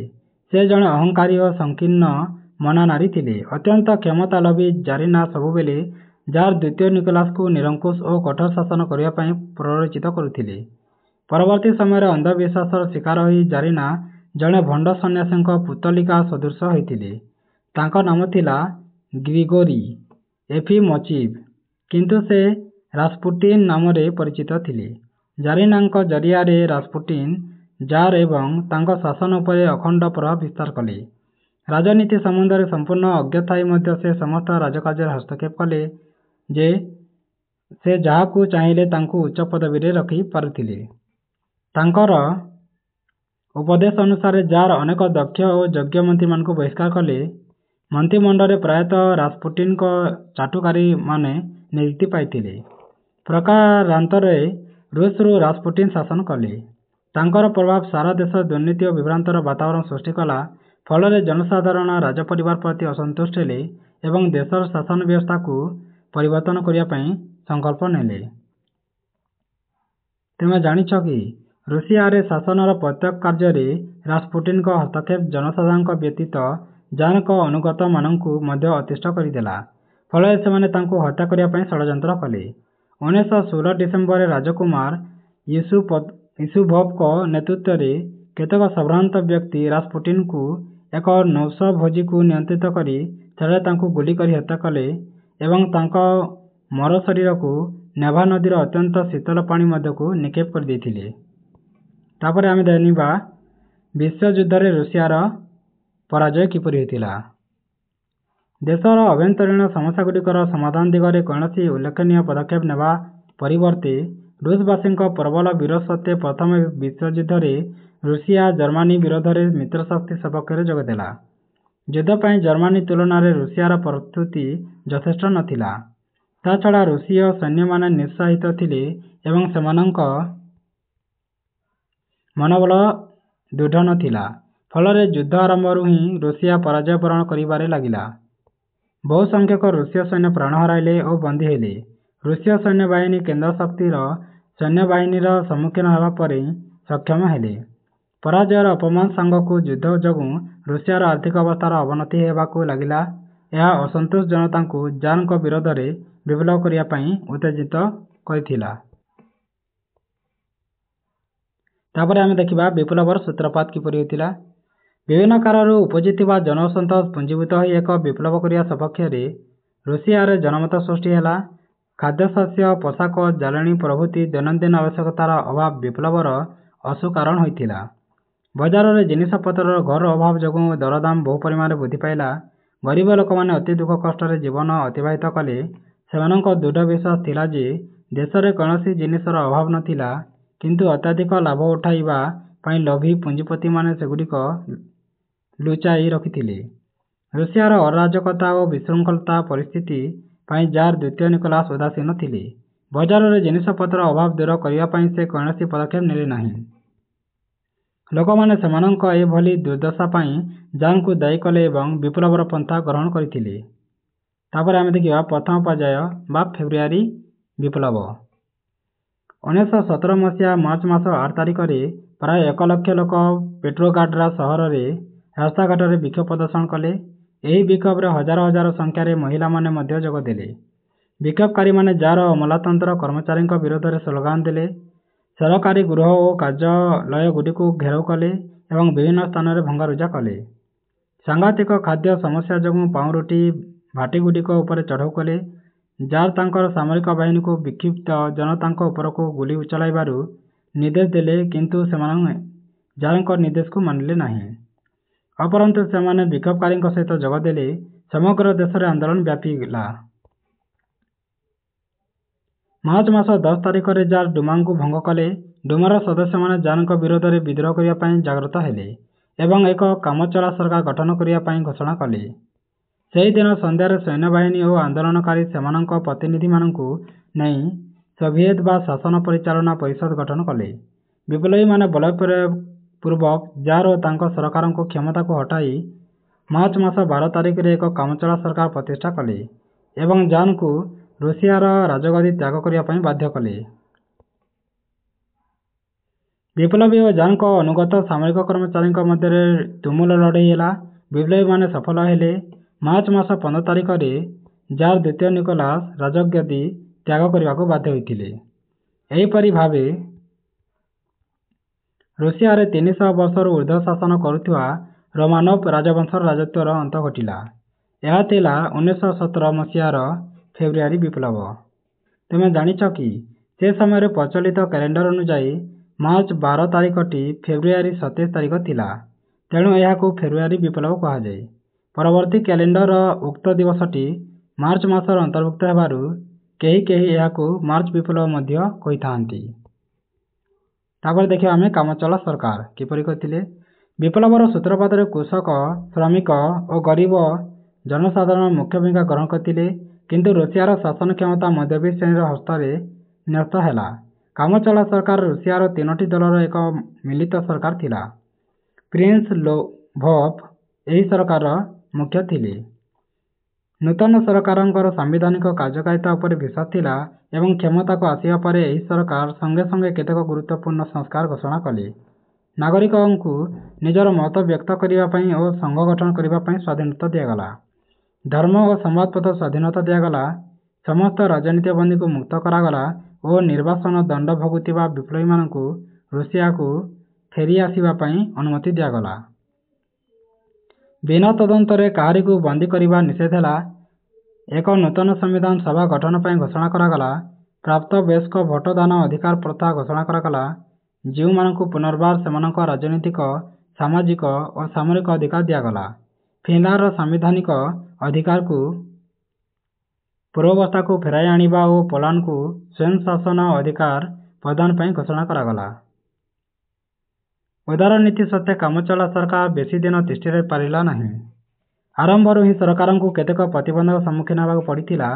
ସେ ଜଣେ ଅହଙ୍କାରୀ ଓ ସଂକୀର୍ଣ୍ଣ ମନା ନାରୀ ଥିଲେ। ଅତ୍ୟନ୍ତ କ୍ଷମତା ଲୋଭୀ ଜାରିନା ସବୁବେଳେ ଜାର୍ ଦ୍ୱିତୀୟ ନିକୋଲାସଙ୍କୁ ନିରଙ୍କୁଶ ଓ କଠୋର ଶାସନ କରିବା ପାଇଁ ପ୍ରରୋଚିତ କରୁଥିଲେ। ପରବର୍ତ୍ତୀ ସମୟରେ ଅନ୍ଧବିଶ୍ୱାସର ଶିକାର ହୋଇ ଜାରିନା ଜଣେ ଭଣ୍ଡ ସନ୍ନ୍ୟାସୀଙ୍କ ପୁତଳିକା ସଦୃଶ ହୋଇଥିଲେ। ତାଙ୍କ ନାମ ଥିଲା ଗ୍ରିଗୋରୀ ଏଫିମୋଚିଭ୍, କିନ୍ତୁ ସେ ରାସ୍ପୁଟିନ୍ ନାମରେ ପରିଚିତ ଥିଲେ। ଜାରିନାଙ୍କ ଜରିଆରେ ରାସ୍ପୁଟିନ୍ ଜାର୍ ଏବଂ ତାଙ୍କ ଶାସନ ଉପରେ ଅଖଣ୍ଡ ପ୍ରଭାବ ବିସ୍ତାର କଲେ। ରାଜନୀତି ସମ୍ବନ୍ଧରେ ସମ୍ପୂର୍ଣ୍ଣ ଅଜ୍ଞ ଥାଇ ମଧ୍ୟ ସେ ସମସ୍ତ ରାଜକାର୍ଯ୍ୟରେ ହସ୍ତକ୍ଷେପ କଲେ ଯେ ସେ ଯାହାକୁ ଚାହିଁଲେ ତାଙ୍କୁ ଉଚ୍ଚ ପଦବୀରେ ରଖି ପାରୁଥିଲେ। ତାଙ୍କର ଉପଦେଶ ଅନୁସାରେ ଜାର୍ ଅନେକ ଦକ୍ଷ ଓ ଯୋଗ୍ୟ ମନ୍ତ୍ରୀମାନଙ୍କୁ ବହିଷ୍କାର କଲେ। ମନ୍ତ୍ରିମଣ୍ଡଳରେ ପ୍ରାୟତଃ ରାସ୍ପୁଟିନ୍ଙ୍କ ଚାଟୁକାରୀମାନେ ନିଯୁକ୍ତି ପାଇଥିଲେ। ପ୍ରକାରାନ୍ତରେ ରୁଷରୁ ରାସ୍ପୁଟିନ୍ ଶାସନ କଲେ। ତାଙ୍କର ପ୍ରଭାବ ସାରା ଦେଶ ଦୁର୍ନୀତି ଓ ବିଭ୍ରାନ୍ତର ବାତାବରଣ ସୃଷ୍ଟି କଲା, ଫଳରେ ଜନସାଧାରଣ ରାଜପରିବାର ପ୍ରତି ଅସନ୍ତୁଷ୍ଟ ହେଲେ ଏବଂ ଦେଶର ଶାସନ ବ୍ୟବସ୍ଥାକୁ ପରିବର୍ତ୍ତନ କରିବା ପାଇଁ ସଂକଳ୍ପ ନେଲେ। ତୁମେ ଜାଣିଛ କି ରୁଷିଆରେ ଶାସନର ପ୍ରତ୍ୟେକ କାର୍ଯ୍ୟରେ ରାସ୍ପୁଟିନ୍ଙ୍କ ହସ୍ତକ୍ଷେପ ଜନସାଧାରଣଙ୍କ ବ୍ୟତୀତ ଜାର୍‌ଙ୍କ ଅନୁଗତମାନଙ୍କୁ ମଧ୍ୟ ଅତିଷ୍ଠ କରିଦେଲା, ଫଳରେ ସେମାନେ ତାଙ୍କୁ ହତ୍ୟା କରିବା ପାଇଁ ଷଡ଼ଯନ୍ତ୍ର କଲେ। 1916 ଡିସେମ୍ବରରେ ରାଜକୁମାର ୟୁସୁଭୋଭ୍‌ଙ୍କ ନେତୃତ୍ୱରେ କେତେକ ସମ୍ଭ୍ରାନ୍ତ ବ୍ୟକ୍ତି ରାସ୍ପୁଟିନ୍‌ଙ୍କୁ ଏକ ନୈଶଭୋଜୀକୁ ନିୟନ୍ତ୍ରିତ କରି ସେଠାରେ ତାଙ୍କୁ ଗୁଳି କରି ହତ୍ୟା କଲେ ଏବଂ ତାଙ୍କ ମରଶରୀରକୁ ନେଭା ନଦୀର ଅତ୍ୟନ୍ତ ଶୀତଳ ପାଣି ମଧ୍ୟକୁ ନିକ୍ଷେପ କରିଦେଇଥିଲେ। ତାପରେ ଆମେ ଜାଣିବା ବିଶ୍ୱଯୁଦ୍ଧରେ ରୁଷିଆର ପରାଜୟ କିପରି ହୋଇଥିଲା। ଦେଶର ଆଭ୍ୟନ୍ତରୀଣ ସମସ୍ୟାଗୁଡ଼ିକର ସମାଧାନ ଦିଗରେ କୌଣସି ଉଲ୍ଲେଖନୀୟ ପଦକ୍ଷେପ ନେବା ପରିବର୍ତ୍ତେ ରୁଷବାସୀଙ୍କ ପ୍ରବଳ ବିରୋଧ ସତ୍ତ୍ୱେ ପ୍ରଥମ ବିଶ୍ୱଯୁଦ୍ଧରେ ରୁଷିଆ ଜର୍ମାନୀ ବିରୋଧରେ ମିତ୍ରଶକ୍ତି ସପକ୍ଷରେ ଯୋଗଦେଲା। ଯୁଦ୍ଧ ପାଇଁ ଜର୍ମାନୀ ତୁଳନାରେ ରୁଷିଆର ପ୍ରସ୍ତୁତି ଯଥେଷ୍ଟ ନଥିଲା। ତାଛଡ଼ା ରୁଷୀୟ ସୈନ୍ୟମାନେ ନିରୁତ୍ସାହିତ ଥିଲେ ଏବଂ ସେମାନଙ୍କ ମନୋବଳ ଦୃଢ଼ ନଥିଲା, ଫଳରେ ଯୁଦ୍ଧ ଆରମ୍ଭରୁ ହିଁ ରୁଷିଆ ପରାଜୟ ବରଣ କରିବାରେ ଲାଗିଲା। ବହୁ ସଂଖ୍ୟକ ରୁଷୀୟ ସୈନ୍ୟ ପ୍ରାଣ ହରାଇଲେ ଓ ବନ୍ଦୀ ହେଲେ। ରୁଷୀୟ ସୈନ୍ୟବାହିନୀ କେନ୍ଦ୍ର ଶକ୍ତିର ସୈନ୍ୟବାହିନୀର ସମ୍ମୁଖୀନ ହେବା ପରେ ସକ୍ଷମ ହେଲେ। ପରାଜୟର ଅପମାନ ସାଙ୍ଗକୁ ଯୁଦ୍ଧ ଯୋଗୁଁ ରୁଷିଆର ଆର୍ଥିକ ଅବସ୍ଥାର ଅବନତି ହେବାକୁ ଲାଗିଲା। ଏହା ଅସନ୍ତୁଷ୍ଟ ଜନତାଙ୍କୁ ଜାର୍‌ଙ୍କ ବିରୋଧରେ ବିପ୍ଳବ କରିବା ପାଇଁ ଉତ୍ତେଜିତ କରିଥିଲା। ତାପରେ ଆମେ ଦେଖିବା ବିପ୍ଳବର ସୂତ୍ରପାତ କିପରି ହୋଇଥିଲା। ବିଭିନ୍ନ କାରଣରୁ ଉପୁଜିଥିବା ଜନଅସନ୍ତୋଷ ପୁଞ୍ଜୀଭୂତ ହୋଇ ଏକ ବିପ୍ଳବ କରିବା ସପକ୍ଷରେ ରୁଷିଆରେ ଜନମତ ସୃଷ୍ଟି ହେଲା। ଖାଦ୍ୟଶସ୍ୟ, ପୋଷାକ, ଜାଳେଣୀ ପ୍ରଭୃତି ଦୈନନ୍ଦିନ ଆବଶ୍ୟକତାର ଅଭାବ ବିପ୍ଳବର ଅସୁ କାରଣ ହୋଇଥିଲା। ବଜାରରେ ଜିନିଷପତ୍ରର ଘୋର ଅଭାବ ଯୋଗୁଁ ଦରଦାମ ବହୁ ପରିମାଣରେ ବୃଦ୍ଧି ପାଇଲା। ଗରିବ ଲୋକମାନେ ଅତି ଦୁଃଖ କଷ୍ଟରେ ଜୀବନ ଅତିବାହିତ କଲେ। ସେମାନଙ୍କ ଦୃଢ଼ ବିଶ୍ୱାସ ଥିଲା ଯେ ଦେଶରେ କୌଣସି ଜିନିଷର ଅଭାବ ନଥିଲା, କିନ୍ତୁ ଅତ୍ୟଧିକ ଲାଭ ଉଠାଇବା ପାଇଁ ଲୋଭୀ ପୁଞ୍ଜିପତିମାନେ ସେଗୁଡ଼ିକ ଲୁଚାଇ ରଖିଥିଲେ। ରୁଷିଆର ଅରାଜକତା ଓ ବିଶୃଙ୍ଖଳତା ପରିସ୍ଥିତି ପାଇଁ ଜାର୍ ଦ୍ୱିତୀୟ ନିକୋଲାସ୍ ଉଦାସୀନ ଥିଲେ। ବଜାରରେ ଜିନିଷପତ୍ରର ଅଭାବ ଦୂର କରିବା ପାଇଁ ସେ କୌଣସି ପଦକ୍ଷେପ ନେଲେ ନାହିଁ। ଲୋକମାନେ ସେମାନଙ୍କ ଏଭଳି ଦୁର୍ଦ୍ଦଶା ପାଇଁ ଜାର୍‌ଙ୍କୁ ଦାୟୀ କଲେ ଏବଂ ବିପ୍ଳବର ପନ୍ଥା ଗ୍ରହଣ କରିଥିଲେ। ତାପରେ ଆମେ ଦେଖିବା ପ୍ରଥମ ପର୍ଯ୍ୟାୟ ବା ଫେବୃଆରୀ ବିପ୍ଳବ। 1917 ମସିହା ମାର୍ଚ୍ଚ ମାସ 8 ତାରିଖରେ ପ୍ରାୟ 1 ଲକ୍ଷ ଲୋକ ପେଟ୍ରୋଗ୍ରାଡ୍ ସହରରେ ରାସ୍ତାଘାଟରେ ବିକ୍ଷୋଭ ପ୍ରଦର୍ଶନ କଲେ। ଏହି ବିକ୍ଷୋଭରେ ହଜାର ହଜାର ସଂଖ୍ୟାରେ ମହିଳାମାନେ ମଧ୍ୟ ଯୋଗ ଦେଲେ। ବିକ୍ଷୋଭକାରୀମାନେ ଜାର୍ ଓ ଅମଲାତନ୍ତ୍ର କର୍ମଚାରୀଙ୍କ ବିରୋଧରେ ସ୍ଲୋଗାନ ଦେଲେ, ସରକାରୀ ଗୃହ ଓ କାର୍ଯ୍ୟାଳୟଗୁଡ଼ିକୁ ଘେରାଉ କଲେ ଏବଂ ବିଭିନ୍ନ ସ୍ଥାନରେ ଭଙ୍ଗାରୁଜା କଲେ। ସାଂଘାତିକ ଖାଦ୍ୟ ସମସ୍ୟା ଯୋଗୁଁ ପାଉଁରୁଟି ଭାଟିଗୁଡ଼ିକ ଉପରେ ଚଢ଼ଉ କଲେ। ଜାର୍ ତାଙ୍କର ସାମରିକ ବାହିନୀକୁ ବିକ୍ଷୁବ୍ଧ ଜନତାଙ୍କ ଉପରକୁ ଗୁଳି ଚଳାଇବାକୁ ନିର୍ଦ୍ଦେଶ ଦେଲେ, କିନ୍ତୁ ସେମାନେ ଜାର୍‌ଙ୍କ ନିର୍ଦ୍ଦେଶକୁ ମାନିଲେ ନାହିଁ। ଅପରନ୍ତୁ ସେମାନେ ବିକ୍ଷୋଭକାରୀଙ୍କ ସହିତ ଯୋଗ ଦେଲେ। ସମଗ୍ର ଦେଶରେ ଆନ୍ଦୋଳନ ବ୍ୟାପିଲା। ମାର୍ଚ୍ଚ ମାସ 10 ତାରିଖରେ ଜାର୍ ଡୁମାଙ୍କୁ ଭଙ୍ଗ କଲେ। ଡୁମାର ସଦସ୍ୟମାନେ ଜାର୍‌ଙ୍କ ବିରୋଧରେ ବିଦ୍ରୋହ କରିବା ପାଇଁ ଜାଗ୍ରତ ହେଲେ ଏବଂ ଏକ କାମଚଳା ସରକାର ଗଠନ କରିବା ପାଇଁ ଘୋଷଣା କଲେ। ସେହିଦିନ ସନ୍ଧ୍ୟାରେ ସୈନ୍ୟବାହିନୀ ଓ ଆନ୍ଦୋଳନକାରୀ ସେମାନଙ୍କ ପ୍ରତିନିଧିମାନଙ୍କୁ ନେଇ ସୋଭିଏତ୍ ବା ଶାସନ ପରିଚାଳନା ପରିଷଦ ଗଠନ କଲେ। ବିପ୍ଳବୀମାନେ ବଳପୂର୍ବକ ଜାର୍ ଓ ତାଙ୍କ ସରକାରଙ୍କ କ୍ଷମତାକୁ ହଟାଇ ମାର୍ଚ୍ଚ ମାସ 12 ତାରିଖରେ ଏକ କାମଚଳା ସରକାର ପ୍ରତିଷ୍ଠା କଲେ ଏବଂ ଜାର୍‌ଙ୍କୁ ରୁଷିଆର ରାଜଗଦି ତ୍ୟାଗ କରିବା ପାଇଁ ବାଧ୍ୟ କଲେ। ବିପ୍ଳବୀ ଓ ଜାର୍‌ଙ୍କ ଅନୁଗତ ସାମରିକ କର୍ମଚାରୀଙ୍କ ମଧ୍ୟରେ ତୁମୁଳ ଲଢ଼େଇ ହେଲା। ବିପ୍ଳବୀମାନେ ସଫଳ ହେଲେ। ମାର୍ଚ୍ଚ ମାସ 15 ତାରିଖରେ ଜାର୍ ଦ୍ୱିତୀୟ ନିକୋଲାସ୍ ରାଜଗଦି ତ୍ୟାଗ କରିବାକୁ ବାଧ୍ୟ ହୋଇଥିଲେ। ଏହିପରି ଭାବେ ରୁଷିଆରେ 300 ବର୍ଷରୁ ଉର୍ଦ୍ଧ୍ୱ ଶାସନ କରୁଥିବା ରୋମାନୋଭ ରାଜବଂଶର ରାଜତ୍ୱର ଅନ୍ତ ଘଟିଲା। ଏହା ଥିଲା 1917 ମସିହାର ଫେବୃଆରୀ ବିପ୍ଳବ। ତୁମେ ଜାଣିଛ କି ସେ ସମୟରେ ପ୍ରଚଳିତ କ୍ୟାଲେଣ୍ଡର ଅନୁଯାୟୀ ମାର୍ଚ୍ଚ 12 ତାରିଖଟି ଫେବୃଆରୀ 27 ତାରିଖ ଥିଲା। ତେଣୁ ଏହାକୁ ଫେବୃଆରୀ ବିପ୍ଳବ କୁହାଯାଏ। ପରବର୍ତ୍ତୀ କ୍ୟାଲେଣ୍ଡର ଉକ୍ତ ଦିବସଟି ମାର୍ଚ୍ଚ ମାସର ଅନ୍ତର୍ଭୁକ୍ତ ହେବାରୁ କେହି କେହି ଏହାକୁ ମାର୍ଚ୍ଚ ବିପ୍ଳବ ମଧ୍ୟ କହିଥାନ୍ତି। ତାପରେ ଦେଖିବା ଆମେ କାମଚଳା ସରକାର କିପରି କରିଥିଲେ। ବିପ୍ଳବର ସୂତ୍ରପାତରେ କୃଷକ, ଶ୍ରମିକ ଓ ଗରିବ ଜନସାଧାରଣ ମୁଖ୍ୟ ଭୂମିକା ଗ୍ରହଣ କରିଥିଲେ, କିନ୍ତୁ ରୁଷିଆର ଶାସନ କ୍ଷମତା ମଧ୍ୟବିତ୍ତ ଶ୍ରେଣୀର ହସ୍ତରେ ନ୍ୟସ୍ତ ହେଲା। କାମଚଳା ସରକାର ରୁଷିଆର 3ଟି ଦଳର ଏକ ମିଳିତ ସରକାର ଥିଲା। ପ୍ରିନ୍ସ ଲୋଭୋଭ ଏହି ସରକାରର ମୁଖ୍ୟ ଥିଲେ। ନୂତନ ସରକାରଙ୍କର ସାମ୍ବିଧାନିକ କାର୍ଯ୍ୟକାରିତା ଉପରେ ବିଶ୍ୱାସ ଥିଲା ଏବଂ କ୍ଷମତାକୁ ଆସିବା ପରେ ଏହି ସରକାର ସଙ୍ଗେ ସଙ୍ଗେ କେତେକ ଗୁରୁତ୍ୱପୂର୍ଣ୍ଣ ସଂସ୍କାର ଘୋଷଣା କଲେ। ନାଗରିକଙ୍କୁ ନିଜର ମତ ବ୍ୟକ୍ତ କରିବା ପାଇଁ ଓ ସଂଘ ଗଠନ କରିବା ପାଇଁ ସ୍ୱାଧୀନତା ଦିଆଗଲା। ଧର୍ମ ଓ ସମ୍ବାଦପତ୍ର ସ୍ୱାଧୀନତା ଦିଆଗଲା। ସମସ୍ତ ରାଜନୀତି ବନ୍ଦୀଙ୍କୁ ମୁକ୍ତ କରାଗଲା ଓ ନିର୍ବାସନ ଦଣ୍ଡ ଭୋଗୁଥିବା ବିପ୍ଳବୀମାନଙ୍କୁ ରୁଷିଆକୁ ଫେରି ଆସିବା ପାଇଁ ଅନୁମତି ଦିଆଗଲା। ବିନା ତଦନ୍ତରେ କାହାରିକୁ ବନ୍ଦୀ କରିବା ନିଷେଧ ହେଲା। ଏକ ନୂତନ ସମ୍ବିଧାନ ସଭା ଗଠନ ପାଇଁ ଘୋଷଣା କରାଗଲା। ପ୍ରାପ୍ତ ବୟସ୍କ ଭୋଟଦାନ ଅଧିକାର ପ୍ରଥା ଘୋଷଣା କରାଗଲା। ଯେଉଁମାନଙ୍କୁ ପୁନର୍ବାର ସେମାନଙ୍କ ରାଜନୈତିକ, ସାମାଜିକ ଓ ସାମରିକ ଅଧିକାର ଦିଆଗଲା। ଫିନଲାଣ୍ଡର ସାମ୍ବିଧାନିକ ଅଧିକାରକୁ ପୂର୍ବାବସ୍ଥାକୁ ଫେରାଇ ଆଣିବା ଓ ପୋଲାଣ୍ଡକୁ ସ୍ୱୟଂଶାସନ ଅଧିକାର ପ୍ରଦାନ ପାଇଁ ଘୋଷଣା କରାଗଲା। ଉଦାରନୀତି ସତ୍ତ୍ୱେ କାମଚଳା ସରକାର ବେଶୀ ଦିନ ତିଷ୍ଠି ପାରିଲା ନାହିଁ। ଆରମ୍ଭରୁ ହିଁ ସରକାରଙ୍କୁ କେତେକ ପ୍ରତିବନ୍ଧକ ସମ୍ମୁଖୀନ ହେବାକୁ ପଡ଼ିଥିଲା।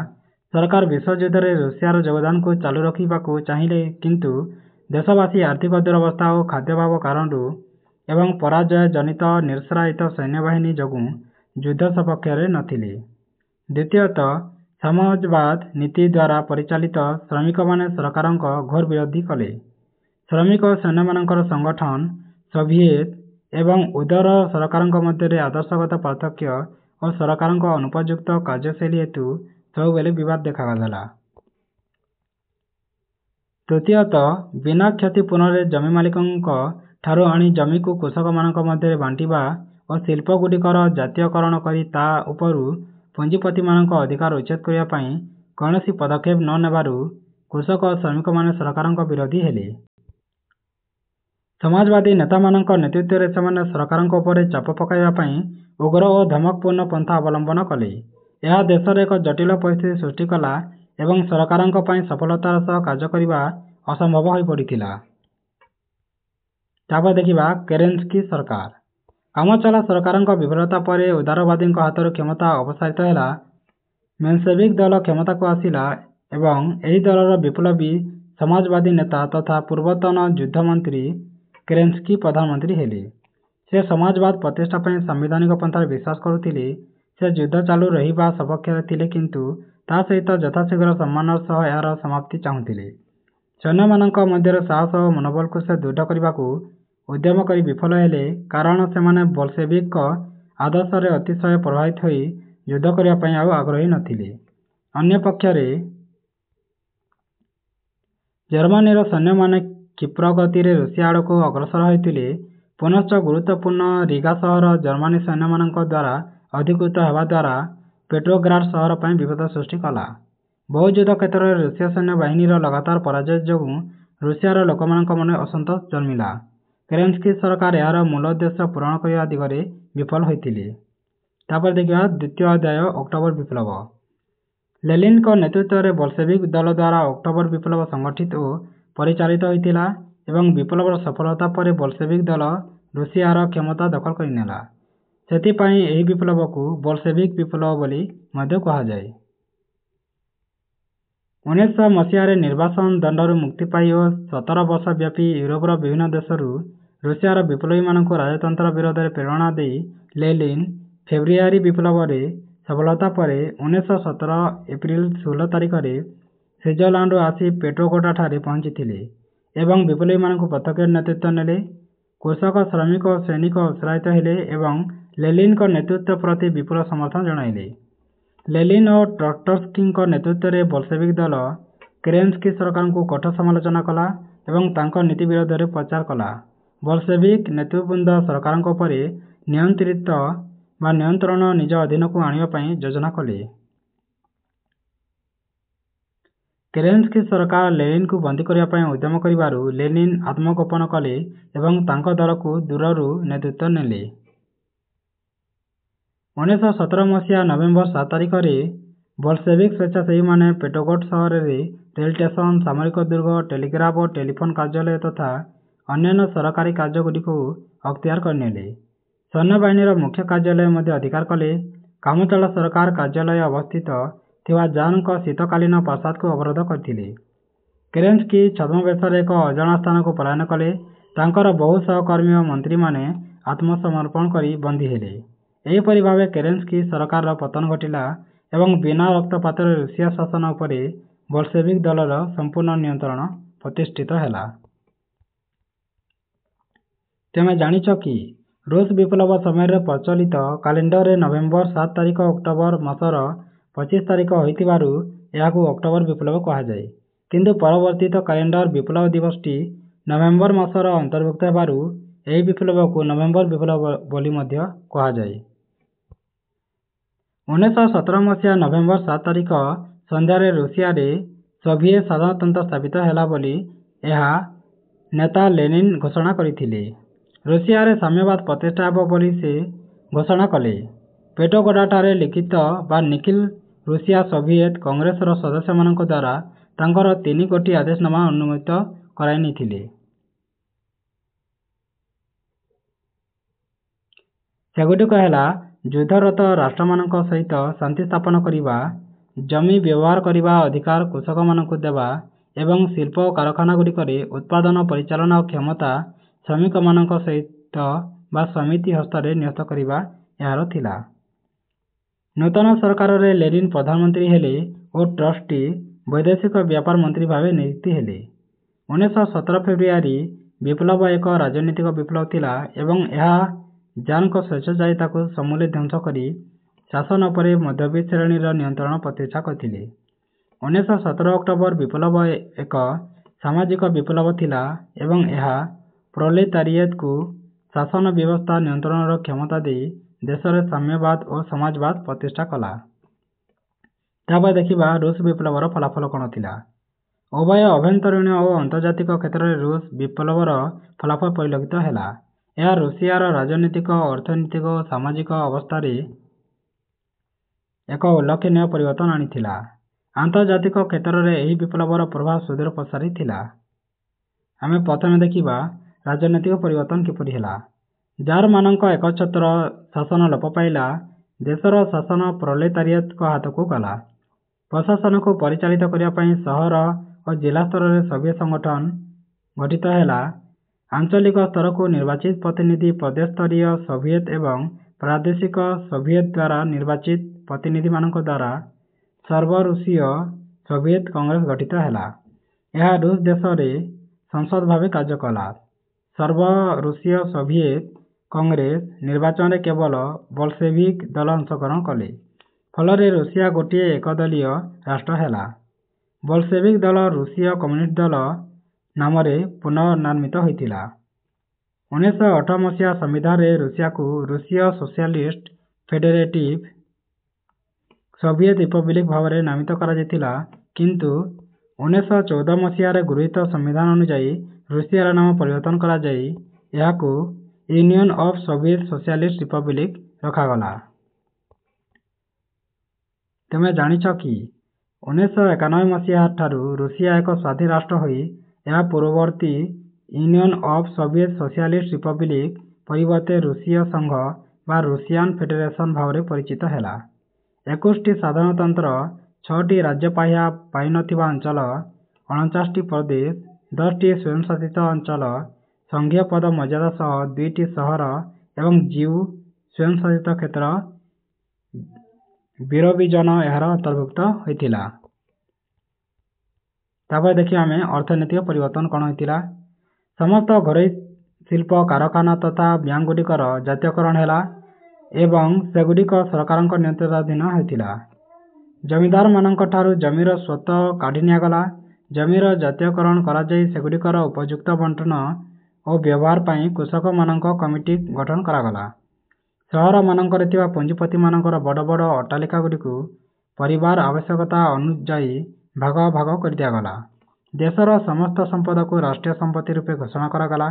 ସରକାର ବିଶ୍ୱଯୁଦ୍ଧରେ ରୁଷିଆର ଯୋଗଦାନକୁ ଚାଲୁ ରଖିବାକୁ ଚାହିଁଲେ, କିନ୍ତୁ ଦେଶବାସୀ ଆର୍ଥିକ ଦୁରବସ୍ଥା ଓ ଖାଦ୍ୟାଭାବ କାରଣରୁ ଏବଂ ପରାଜୟ ଜନିତ ନିରୁତ୍ସାହିତ ସୈନ୍ୟବାହିନୀ ଯୋଗୁଁ ଯୁଦ୍ଧ ସପକ୍ଷରେ ନଥିଲେ। ଦ୍ୱିତୀୟତଃ, ସମାଜବାଦ ନୀତି ଦ୍ୱାରା ପରିଚାଳିତ ଶ୍ରମିକମାନେ ସରକାରଙ୍କ ଘୋର ବିରୋଧ କଲେ। ଶ୍ରମିକ ଓ ସୈନ୍ୟମାନଙ୍କର ସଂଗଠନ, ସୋଭିଏତ ଏବଂ ଉଦାର ସରକାରଙ୍କ ମଧ୍ୟରେ ଆଦର୍ଶଗତ ପାର୍ଥକ୍ୟ ଓ ସରକାରଙ୍କ ଅନୁପଯୁକ୍ତ କାର୍ଯ୍ୟଶୈଳୀ ହେତୁ ସବୁବେଳେ ବିବାଦ ଦେଖାଦେଲା। ତୃତୀୟତଃ, ବିନା କ୍ଷତିପୂରଣରେ ଜମି ମାଲିକଙ୍କ ଠାରୁ ଆଣି ଜମିକୁ କୃଷକମାନଙ୍କ ମଧ୍ୟରେ ବାଣ୍ଟିବା ଓ ଶିଳ୍ପଗୁଡ଼ିକର ଜାତୀୟକରଣ କରି ତା ଉପରୁ ପୁଞ୍ଜିପତିମାନଙ୍କ ଅଧିକାର ଉଚ୍ଛେଦ କରିବା ପାଇଁ କୌଣସି ପଦକ୍ଷେପ ନ ନେବାରୁ କୃଷକ ଓ ଶ୍ରମିକମାନେ ସରକାରଙ୍କ ବିରୋଧୀ ହେଲେ। ସମାଜବାଦୀ ନେତାମାନଙ୍କ ନେତୃତ୍ୱରେ ସେମାନେ ସରକାରଙ୍କ ଉପରେ ଚାପ ପକାଇବା ପାଇଁ ଉଗ୍ର ଓ ଧମକପୂର୍ଣ୍ଣ ପନ୍ଥା ଅବଲମ୍ବନ କଲେ। ଏହା ଦେଶରେ ଏକ ଜଟିଳ ପରିସ୍ଥିତି ସୃଷ୍ଟି କଲା ଏବଂ ସରକାରଙ୍କ ପାଇଁ ସଫଳତାର ସହ କାର୍ଯ୍ୟ କରିବା ଅସମ୍ଭବ ହୋଇପଡ଼ିଥିଲା। ତାପରେ ଦେଖିବା କେରେନ୍ସ୍କି ସରକାର। କାମଚଳା ସରକାରଙ୍କ ବିଫଳତା ପରେ ଉଦାରବାଦୀଙ୍କ ହାତରୁ କ୍ଷମତା ଅପସାରିତ ହେଲା। ମେନ୍ସେଭିକ୍ ଦଳ କ୍ଷମତାକୁ ଆସିଲା ଏବଂ ଏହି ଦଳର ବିପ୍ଳବୀ ସମାଜବାଦୀ ନେତା ତଥା ପୂର୍ବତନ ଯୁଦ୍ଧମନ୍ତ୍ରୀ କେରେନ୍ସ୍କି ପ୍ରଧାନମନ୍ତ୍ରୀ ହେଲେ। ସେ ସମାଜବାଦ ପ୍ରତିଷ୍ଠା ପାଇଁ ସାମ୍ବିଧାନିକ ପନ୍ଥାରେ ବିଶ୍ୱାସ କରୁଥିଲେ। ସେ ଯୁଦ୍ଧ ଚାଲୁ ରହିବା ସପକ୍ଷରେ ଥିଲେ କିନ୍ତୁ ତା ସହିତ ଯଥାଶୀଘ୍ର ସମ୍ମାନର ସହ ଏହାର ସମାପ୍ତି ଚାହୁଁଥିଲେ। ସୈନ୍ୟମାନଙ୍କ ମଧ୍ୟରେ ସାହସ ଓ ମନୋବଳକୁ ସେ ଦୃଢ଼ କରିବାକୁ ଉଦ୍ୟମ କରି ବିଫଳ ହେଲେ, କାରଣ ସେମାନେ ବୋଲସେଭିକ୍ଙ୍କ ଆଦର୍ଶରେ ଅତିଶୟ ପ୍ରଭାବିତ ହୋଇ ଯୁଦ୍ଧ କରିବା ପାଇଁ ଆଉ ଆଗ୍ରହୀ ନଥିଲେ। ଅନ୍ୟପକ୍ଷରେ ଜର୍ମାନୀର ସୈନ୍ୟମାନେ କ୍ଷିପ୍ରଗତିରେ ରୁଷିଆ ଆଡ଼କୁ ଅଗ୍ରସର ହେଉଥିଲେ। ପୁନଶ୍ଚ ଗୁରୁତ୍ୱପୂର୍ଣ୍ଣ ରିଗା ସହର ଜର୍ମାନୀ ସୈନ୍ୟମାନଙ୍କ ଦ୍ୱାରା ଅଧିକୃତ ହେବା ଦ୍ୱାରା ପେଟ୍ରୋଗ୍ରାଡ୍ ସହର ପାଇଁ ବିପଦ ସୃଷ୍ଟି କଲା। ବହୁ ଯୁଦ୍ଧ କ୍ଷେତ୍ରରେ ରୁଷୀୟ ସୈନ୍ୟ ବାହିନୀର ଲଗାତାର ପରାଜୟ ଯୋଗୁଁ ରୁଷିଆର ଲୋକମାନଙ୍କ ମନରେ ଅସନ୍ତୋଷ ଜନ୍ମିଲା। କେରେନ୍ସ୍କି ସରକାର ଏହାର ମୂଳ ଉଦ୍ଦେଶ୍ୟ ପୂରଣ କରିବା ଦିଗରେ ବିଫଳ ହୋଇଥିଲେ। ତାପରେ ଦେଖିବା ଦ୍ୱିତୀୟ ଅଧ୍ୟାୟ, ଅକ୍ଟୋବର ବିପ୍ଳବ। ଲେନିନ୍ଙ୍କ ନେତୃତ୍ୱରେ ବୋଲସେଭିକ୍ ଦଳ ଦ୍ୱାରା ଅକ୍ଟୋବର ବିପ୍ଳବ ସଂଗଠିତ ଓ ପରିଚାଳିତ ହୋଇଥିଲା ଏବଂ ବିପ୍ଳବର ସଫଳତା ପରେ ବୋଲସେଭିକ୍ ଦଳ ରୁଷିଆର କ୍ଷମତା ଦଖଲ କରିନେଲା। ସେଥିପାଇଁ ଏହି ବିପ୍ଳବକୁ ବୋଲସେଭିକ୍ ବିପ୍ଳବ ବୋଲି ମଧ୍ୟ କୁହାଯାଏ। 1900 ମସିହାରେ ନିର୍ବାସନ ଦଣ୍ଡରୁ ମୁକ୍ତି ପାଇ ଓ 17 ବର୍ଷ ବ୍ୟାପୀ ୟୁରୋପର ବିଭିନ୍ନ ଦେଶରୁ ରୁଷିଆର ବିପ୍ଳବୀମାନଙ୍କୁ ରାଜତନ୍ତ୍ର ବିରୋଧରେ ପ୍ରେରଣା ଦେଇ ଲେନିନ୍ ଫେବୃଆରୀ ବିପ୍ଳବରେ ସଫଳତା ପରେ 1917 ଏପ୍ରିଲ 16 ତାରିଖରେ ସୁଇଜରଲ୍ୟାଣ୍ଡରୁ ଆସି ପେଟ୍ରୋଗ୍ରାଡ୍ଠାରେ ପହଞ୍ଚିଥିଲେ ଏବଂ ବିପ୍ଳବୀମାନଙ୍କୁ ପ୍ରତ୍ୟକ୍ଷ ନେତୃତ୍ୱ ନେଲେ। କୃଷକ, ଶ୍ରମିକ ଓ ସୈନିକ ଉତ୍ସାହିତ ହେଲେ ଏବଂ ଲେନିନ୍ଙ୍କ ନେତୃତ୍ୱ ପ୍ରତି ବିପୁଳ ସମର୍ଥନ ଜଣାଇଲେ। ଲେନିନ୍ ଓ ଟ୍ରଟ୍ସ୍କିଙ୍କ ନେତୃତ୍ୱରେ ବୋଲସେଭିକ୍ ଦଳ କେରେନ୍ସ୍କି ସରକାରଙ୍କୁ କଠୋର ସମାଲୋଚନା କଲା ଏବଂ ତାଙ୍କ ନୀତି ବିରୋଧରେ ପ୍ରଚାର କଲା। ବଲସେଭିକ୍ ନେତୃବୃନ୍ଦ ସରକାରଙ୍କ ଉପରେ ନିୟନ୍ତ୍ରଣ ନିଜ ଅଧୀନକୁ ଆଣିବା ପାଇଁ ଯୋଜନା କଲେ। କେରେନ୍ସ୍କି ସରକାର ଲେନିନ୍ଙ୍କୁ ବନ୍ଦୀ କରିବା ପାଇଁ ଉଦ୍ୟମ କରିବାରୁ ଲେନିନ୍ ଆତ୍ମଗୋପନ କଲେ ଏବଂ ତାଙ୍କ ଦଳକୁ ଦୂରରୁ ନେତୃତ୍ୱ ନେଲେ। 1917 ନଭେମ୍ବର 7 ତାରିଖରେ ବଲସେଭିକ୍ ସ୍ୱେଚ୍ଛାସେବୀମାନେ ପେଟ୍ରୋଗ୍ରାଡ୍ ସହରରେ ରେଳ ଷ୍ଟେସନ, ସାମରିକ ଦୁର୍ଗ, ଟେଲିଗ୍ରାଫ ଓ ଟେଲିଫୋନ କାର୍ଯ୍ୟାଳୟ ତଥା ଅନ୍ୟାନ୍ୟ ସରକାରୀ କାର୍ଯ୍ୟଗୁଡ଼ିକୁ ଅକ୍ତିଆର କରିନେଲେ। ସୈନ୍ୟବାହିନୀର ମୁଖ୍ୟ କାର୍ଯ୍ୟାଳୟ ମଧ୍ୟ ଅଧିକାର କଲେ। କାମଚଳା ସରକାର କାର୍ଯ୍ୟାଳୟ ଅବସ୍ଥିତ ଥିବା ଜାର୍ଙ୍କ ଶୀତକାଳୀନ ପ୍ରାସାଦକୁ ଅବରୋଧ କରିଥିଲେ। କେରେନ୍ସ୍କି ଛଦ୍ମବେଶରେ ଏକ ଅଜଣା ସ୍ଥାନକୁ ପଳାୟନ କଲେ। ତାଙ୍କର ବହୁ ସହକର୍ମୀ ଓ ମନ୍ତ୍ରୀମାନେ ଆତ୍ମସମର୍ପଣ କରି ବନ୍ଦୀ ହେଲେ। ଏହିପରି ଭାବେ କେରେନ୍ସ୍କି ସରକାରର ପତନ ଘଟିଲା ଏବଂ ବିନା ରକ୍ତପାତରେ ରୁଷିଆ ଶାସନ ଉପରେ ବଲସେଭିକ୍ ଦଳର ସମ୍ପୂର୍ଣ୍ଣ ନିୟନ୍ତ୍ରଣ ପ୍ରତିଷ୍ଠିତ ହେଲା। ତୁମେ ଜାଣିଛ କି ରୁଷ ବିପ୍ଳବ ସମୟରେ ପ୍ରଚଳିତ କ୍ୟାଲେଣ୍ଡରରେ ନଭେମ୍ବର 7 ତାରିଖ ଅକ୍ଟୋବର ମାସର 25 ତାରିଖ ହୋଇଥିବାରୁ ଏହାକୁ ଅକ୍ଟୋବର ବିପ୍ଳବ କୁହାଯାଏ। କିନ୍ତୁ ପରିବର୍ତ୍ତିତ କ୍ୟାଲେଣ୍ଡର ବିପ୍ଳବ ଦିବସଟି ନଭେମ୍ବର ମାସର ଅନ୍ତର୍ଭୁକ୍ତ ହେବାରୁ ଏହି ବିପ୍ଳବକୁ ନଭେମ୍ବର ବିପ୍ଳବ ବୋଲି ମଧ୍ୟ କୁହାଯାଏ। 1917 ନଭେମ୍ବର 7 ତାରିଖ ସନ୍ଧ୍ୟାରେ ରୁଷିଆରେ ସୋଭିଏତ୍ ସାଧାରଣତନ୍ତ୍ର ସ୍ଥାପିତ ହେଲା ବୋଲି ଏହା ନେତା ଲେନିନ୍ ଘୋଷଣା କରିଥିଲେ। ରୁଷିଆରେ ସାମ୍ୟବାଦ ପ୍ରତିଷ୍ଠା ହେବ ବୋଲି ସେ ଘୋଷଣା କଲେ। ପେଟ୍ରୋଗ୍ରାଡଠାରେ ଲିଖିତ ବା ନିଖିଲ ରୁଷିଆ ସୋଭିଏତ୍ କଂଗ୍ରେସର ସଦସ୍ୟମାନଙ୍କ ଦ୍ୱାରା ତାଙ୍କର 3 ଗୋଟି ଆଦେଶନାମା ଅନୁମୋଦିତ କରାଇ ନେଇଥିଲେ। ସେଗୁଡ଼ିକ ହେଲା ଯୁଦ୍ଧରତ ରାଷ୍ଟ୍ରମାନଙ୍କ ସହିତ ଶାନ୍ତି ସ୍ଥାପନ କରିବା, ଜମି ବ୍ୟବହାର କରିବା ଅଧିକାର କୃଷକମାନଙ୍କୁ ଦେବା ଏବଂ ଶିଳ୍ପ ଓ କାରଖାନାଗୁଡ଼ିକରେ ଉତ୍ପାଦନ ପରିଚାଳନା କ୍ଷମତା ଶ୍ରମିକମାନଙ୍କ ସହିତ ବା ସମିତି ହସ୍ତରେ ନ୍ୟସ୍ତ କରିବା ଏହାର ଥିଲା। ନୂତନ ସରକାରରେ ଲେନିନ୍ ପ୍ରଧାନମନ୍ତ୍ରୀ ହେଲେ ଓ ଟ୍ରଟ୍ସ୍କି ବୈଦେଶିକ ବ୍ୟାପାର ମନ୍ତ୍ରୀ ଭାବେ ନିଯୁକ୍ତ ହେଲେ। 1917 ଫେବୃଆରୀ ବିପ୍ଳବ ଏକ ରାଜନୈତିକ ବିପ୍ଳବ ଥିଲା ଏବଂ ଏହା ଜାର୍ଙ୍କ ସ୍ୱେଚ୍ଛାଚାରିତାକୁ ସମୂଳେ ଧ୍ୱଂସ କରି ଶାସନ ଉପରେ ମଧ୍ୟବିତ୍ତ ଶ୍ରେଣୀର ନିୟନ୍ତ୍ରଣ ପ୍ରତିଷ୍ଠା କରିଥିଲେ। 1917 ଅକ୍ଟୋବର ବିପ୍ଳବ ଏକ ସାମାଜିକ ବିପ୍ଳବ ଥିଲା ଏବଂ ଏହା ପ୍ରୋଲେତାରିଏଟ୍କୁ ଶାସନ ବ୍ୟବସ୍ଥା ନିୟନ୍ତ୍ରଣର କ୍ଷମତା ଦେଇ ଦେଶରେ ସାମ୍ୟବାଦ ଓ ସମାଜବାଦ ପ୍ରତିଷ୍ଠା କଲା। ତାପରେ ଦେଖିବା ରୁଷ ବିପ୍ଳବର ଫଳାଫଳ କ'ଣ ଥିଲା। ଉଭୟ ଆଭ୍ୟନ୍ତରୀଣ ଓ ଆନ୍ତର୍ଜାତିକ କ୍ଷେତ୍ରରେ ରୁଷ ବିପ୍ଳବର ଫଳାଫଳ ପରିଲକ୍ଷିତ ହେଲା। ଏହା ରୁଷିଆର ରାଜନୈତିକ, ଅର୍ଥନୈତିକ ଓ ସାମାଜିକ ଅବସ୍ଥାରେ ଏକ ଉଲ୍ଲେଖନୀୟ ପରିବର୍ତ୍ତନ ଆଣିଥିଲା। ଆନ୍ତର୍ଜାତିକ କ୍ଷେତ୍ରରେ ଏହି ବିପ୍ଳବର ପ୍ରଭାବ ସୁଦୂର ପ୍ରସାରୀ ଥିଲା। ଆମେ ପ୍ରଥମେ ଦେଖିବା ରାଜନୈତିକ ପରିବର୍ତ୍ତନ କିପରି ହେଲା। ଜାର୍ମାନଙ୍କ ଏକଛତ୍ର ଶାସନ ଲୋପ ପାଇଲା। ଦେଶର ଶାସନ ପ୍ରୋଲେତାରିଏଟ୍ଙ୍କ ହାତକୁ ଗଲା। ପ୍ରଶାସନକୁ ପରିଚାଳିତ କରିବା ପାଇଁ ସହର ଓ ଜିଲ୍ଲା ସ୍ତରରେ ସୋଭିଏତ୍ ସଂଗଠନ ଗଠିତ ହେଲା। ଆଞ୍ଚଳିକ ସ୍ତରକୁ ନିର୍ବାଚିତ ପ୍ରତିନିଧି, ପ୍ରଦେଶ-ସ୍ତରୀୟ ସୋଭିଏତ୍ ଏବଂ ପ୍ରାଦେଶିକ ସୋଭିଏତ୍ ଦ୍ୱାରା ନିର୍ବାଚିତ ପ୍ରତିନିଧିମାନଙ୍କ ଦ୍ୱାରା ସର୍ବରୁଷୀୟ ସୋଭିଏତ୍ କଂଗ୍ରେସ ଗଠିତ ହେଲା। ଏହା ରୁଷ ଦେଶରେ ସଂସଦ ଭାବେ କାର୍ଯ୍ୟ କଲା। ସର୍ବରୁଷୀୟ ସୋଭିଏତ୍ କଂଗ୍ରେସ ନିର୍ବାଚନରେ କେବଳ ବଲସେଭିକ୍ ଦଳ ଅଂଶଗ୍ରହଣ କଲେ। ଫଳରେ ରୁଷିଆ ଗୋଟିଏ ଏକଦଳୀୟ ରାଷ୍ଟ୍ର ହେଲା। ବଲସେଭିକ୍ ଦଳ ରୁଷୀୟ କମ୍ୟୁନିଷ୍ଟ ଦଳ ନାମରେ ପୁନର୍ନାମିତ ହୋଇଥିଲା। 1918 ସମ୍ବିଧାନରେ ରୁଷିଆକୁ ରୁଷୀୟ ସୋସିଆଲିଷ୍ଟ ଫେଡେରେଟିଭ ସୋଭିଏତ୍ ରିପବ୍ଲିକ୍ ଭାବରେ ନାମିତ କରାଯାଇଥିଲା କିନ୍ତୁ 1914 ଗୃହୀତ ସମ୍ବିଧାନ ଅନୁଯାୟୀ ରୁଷିଆର ନାମ ପରିବର୍ତ୍ତନ କରାଯାଇ ଏହାକୁ union of Soviet socialist Republic ରଖାଗଲା। ତୁମେ ଜାଣିଛ କି 1991 ଠାରୁ ରୁଷିଆ ଏକ ସ୍ୱାଧୀନ ରାଷ୍ଟ୍ର ହୋଇ ଏହା ପୂର୍ବବର୍ତ୍ତୀ union of Soviet socialist Republic ପରିବର୍ତ୍ତେ ରୁଷୀୟ ସଂଘ ବା ରୁଷିଆନ୍ ଫେଡେରେସନ୍ ଭାବରେ ପରିଚିତ ହେଲା। 21ଟି ସାଧାରଣତନ୍ତ୍ର, 6ଟି ରାଜ୍ୟପାହ୍ୟା ପାଇନଥିବା ଅଞ୍ଚଳ, 49ଟି ପ୍ରଦେଶ, 10ଟି ସ୍ୱୟଂଶାସିତ ଅଞ୍ଚଳ, ସଂଘୀୟ ପଦ ମର୍ଯ୍ୟାଦା ସହ 2ଟି ସହର ଏବଂ ଜିଉ ସ୍ୱୟଂଶାସିତ କ୍ଷେତ୍ର ବିରୋବିଜନ ଏହାର ଅନ୍ତର୍ଭୁକ୍ତ ହୋଇଥିଲା। ତାପରେ ଦେଖିବା ଆମେ ଅର୍ଥନୈତିକ ପରିବର୍ତ୍ତନ କ'ଣ ହୋଇଥିଲା। ସମସ୍ତ ଘରୋଇ ଶିଳ୍ପ, କାରଖାନା ତଥା ବ୍ୟାଙ୍କଗୁଡ଼ିକର ଜାତୀୟକରଣ ହେଲା ଏବଂ ସେଗୁଡ଼ିକ ସରକାରଙ୍କ ନିୟନ୍ତ୍ରଣାଧୀନ ହୋଇଥିଲା। ଜମିଦାରମାନଙ୍କଠାରୁ ଜମିର ସ୍ୱତ୍ୱ କାଢ଼ି ନିଆଗଲା। ଜମିର ଜାତୀୟକରଣ କରାଯାଇ ସେଗୁଡ଼ିକର ଉପଯୁକ୍ତ ବଣ୍ଟନ ଓ ବ୍ୟବହାର ପାଇଁ କୃଷକମାନଙ୍କ କମିଟି ଗଠନ କରାଗଲା। ସହରମାନଙ୍କରେ ଥିବା ପୁଞ୍ଜିପତିମାନଙ୍କର ବଡ଼ ବଡ଼ ଅଟ୍ଟାଳିକାଗୁଡ଼ିକୁ ପରିବାର ଆବଶ୍ୟକତା ଅନୁଯାୟୀ ଭାଗ ଭାଗ କରିଦିଆଗଲା। ଦେଶର ସମସ୍ତ ସମ୍ପଦକୁ ରାଷ୍ଟ୍ରୀୟ ସମ୍ପତ୍ତି ରୂପେ ଘୋଷଣା କରାଗଲା।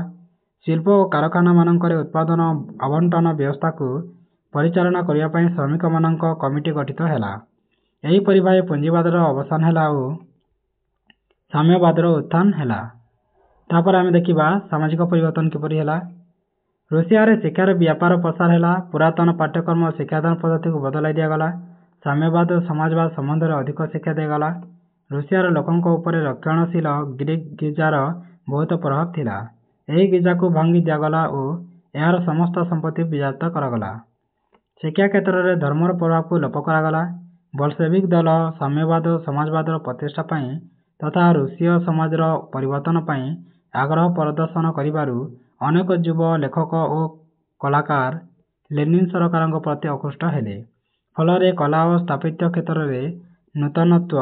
ଶିଳ୍ପ ଓ କାରଖାନାମାନଙ୍କରେ ଉତ୍ପାଦନ ଆବଣ୍ଟନ ବ୍ୟବସ୍ଥାକୁ ପରିଚାଳନା କରିବା ପାଇଁ ଶ୍ରମିକମାନଙ୍କ କମିଟି ଗଠିତ ହେଲା। ଏହିପରି ଭାବେ ପୁଞ୍ଜିବାଦର ଅବସାନ ହେଲା ଓ ସାମ୍ୟବାଦର ଉତ୍ଥାନ ହେଲା। ତାପରେ ଆମେ ଦେଖିବା ସାମାଜିକ ପରିବର୍ତ୍ତନ କିପରି ହେଲା। ରୁଷିଆରେ ଶିକ୍ଷାର ବ୍ୟାପାର ପ୍ରସାର ହେଲା। ପୁରାତନ ପାଠ୍ୟକ୍ରମ ଓ ଶିକ୍ଷାଦାନ ପଦ୍ଧତିକୁ ବଦଳାଇ ଦିଆଗଲା। ସାମ୍ୟବାଦ ଓ ସମାଜବାଦ ସମ୍ବନ୍ଧରେ ଅଧିକ ଶିକ୍ଷା ଦିଆଗଲା। ରୁଷିଆର ଲୋକଙ୍କ ଉପରେ ରକ୍ଷଣଶୀଳ ଗ୍ରୀକ୍ ଗିର୍ଜାର ବହୁତ ପ୍ରଭାବ ଥିଲା। ଏହି ଗିର୍ଜାକୁ ଭାଙ୍ଗି ଦିଆଗଲା ଓ ଏହାର ସମସ୍ତ ସମ୍ପତ୍ତି ବାଜ୍ୟାପ୍ତ କରାଗଲା। ଶିକ୍ଷା କ୍ଷେତ୍ରରେ ଧର୍ମର ପ୍ରଭାବକୁ ଲୋପ କରାଗଲା। ବଲସେଭିକ୍ ଦଳ ସାମ୍ୟବାଦ ଓ ସମାଜବାଦର ପ୍ରତିଷ୍ଠା ପାଇଁ ତଥା ରୁଷୀୟ ସମାଜର ପରିବର୍ତ୍ତନ ପାଇଁ ଆଗ୍ରହ ପ୍ରଦର୍ଶନ କରିବାରୁ ଅନେକ ଯୁବ ଲେଖକ ଓ କଳାକାର ଲେନିନ୍ ସରକାରଙ୍କ ପ୍ରତି ଆକୃଷ୍ଟ ହେଲେ। ଫଳରେ କଲା ଓ ସ୍ଥାପତ୍ୟ କ୍ଷେତ୍ରରେ ନୂତନତ୍ୱ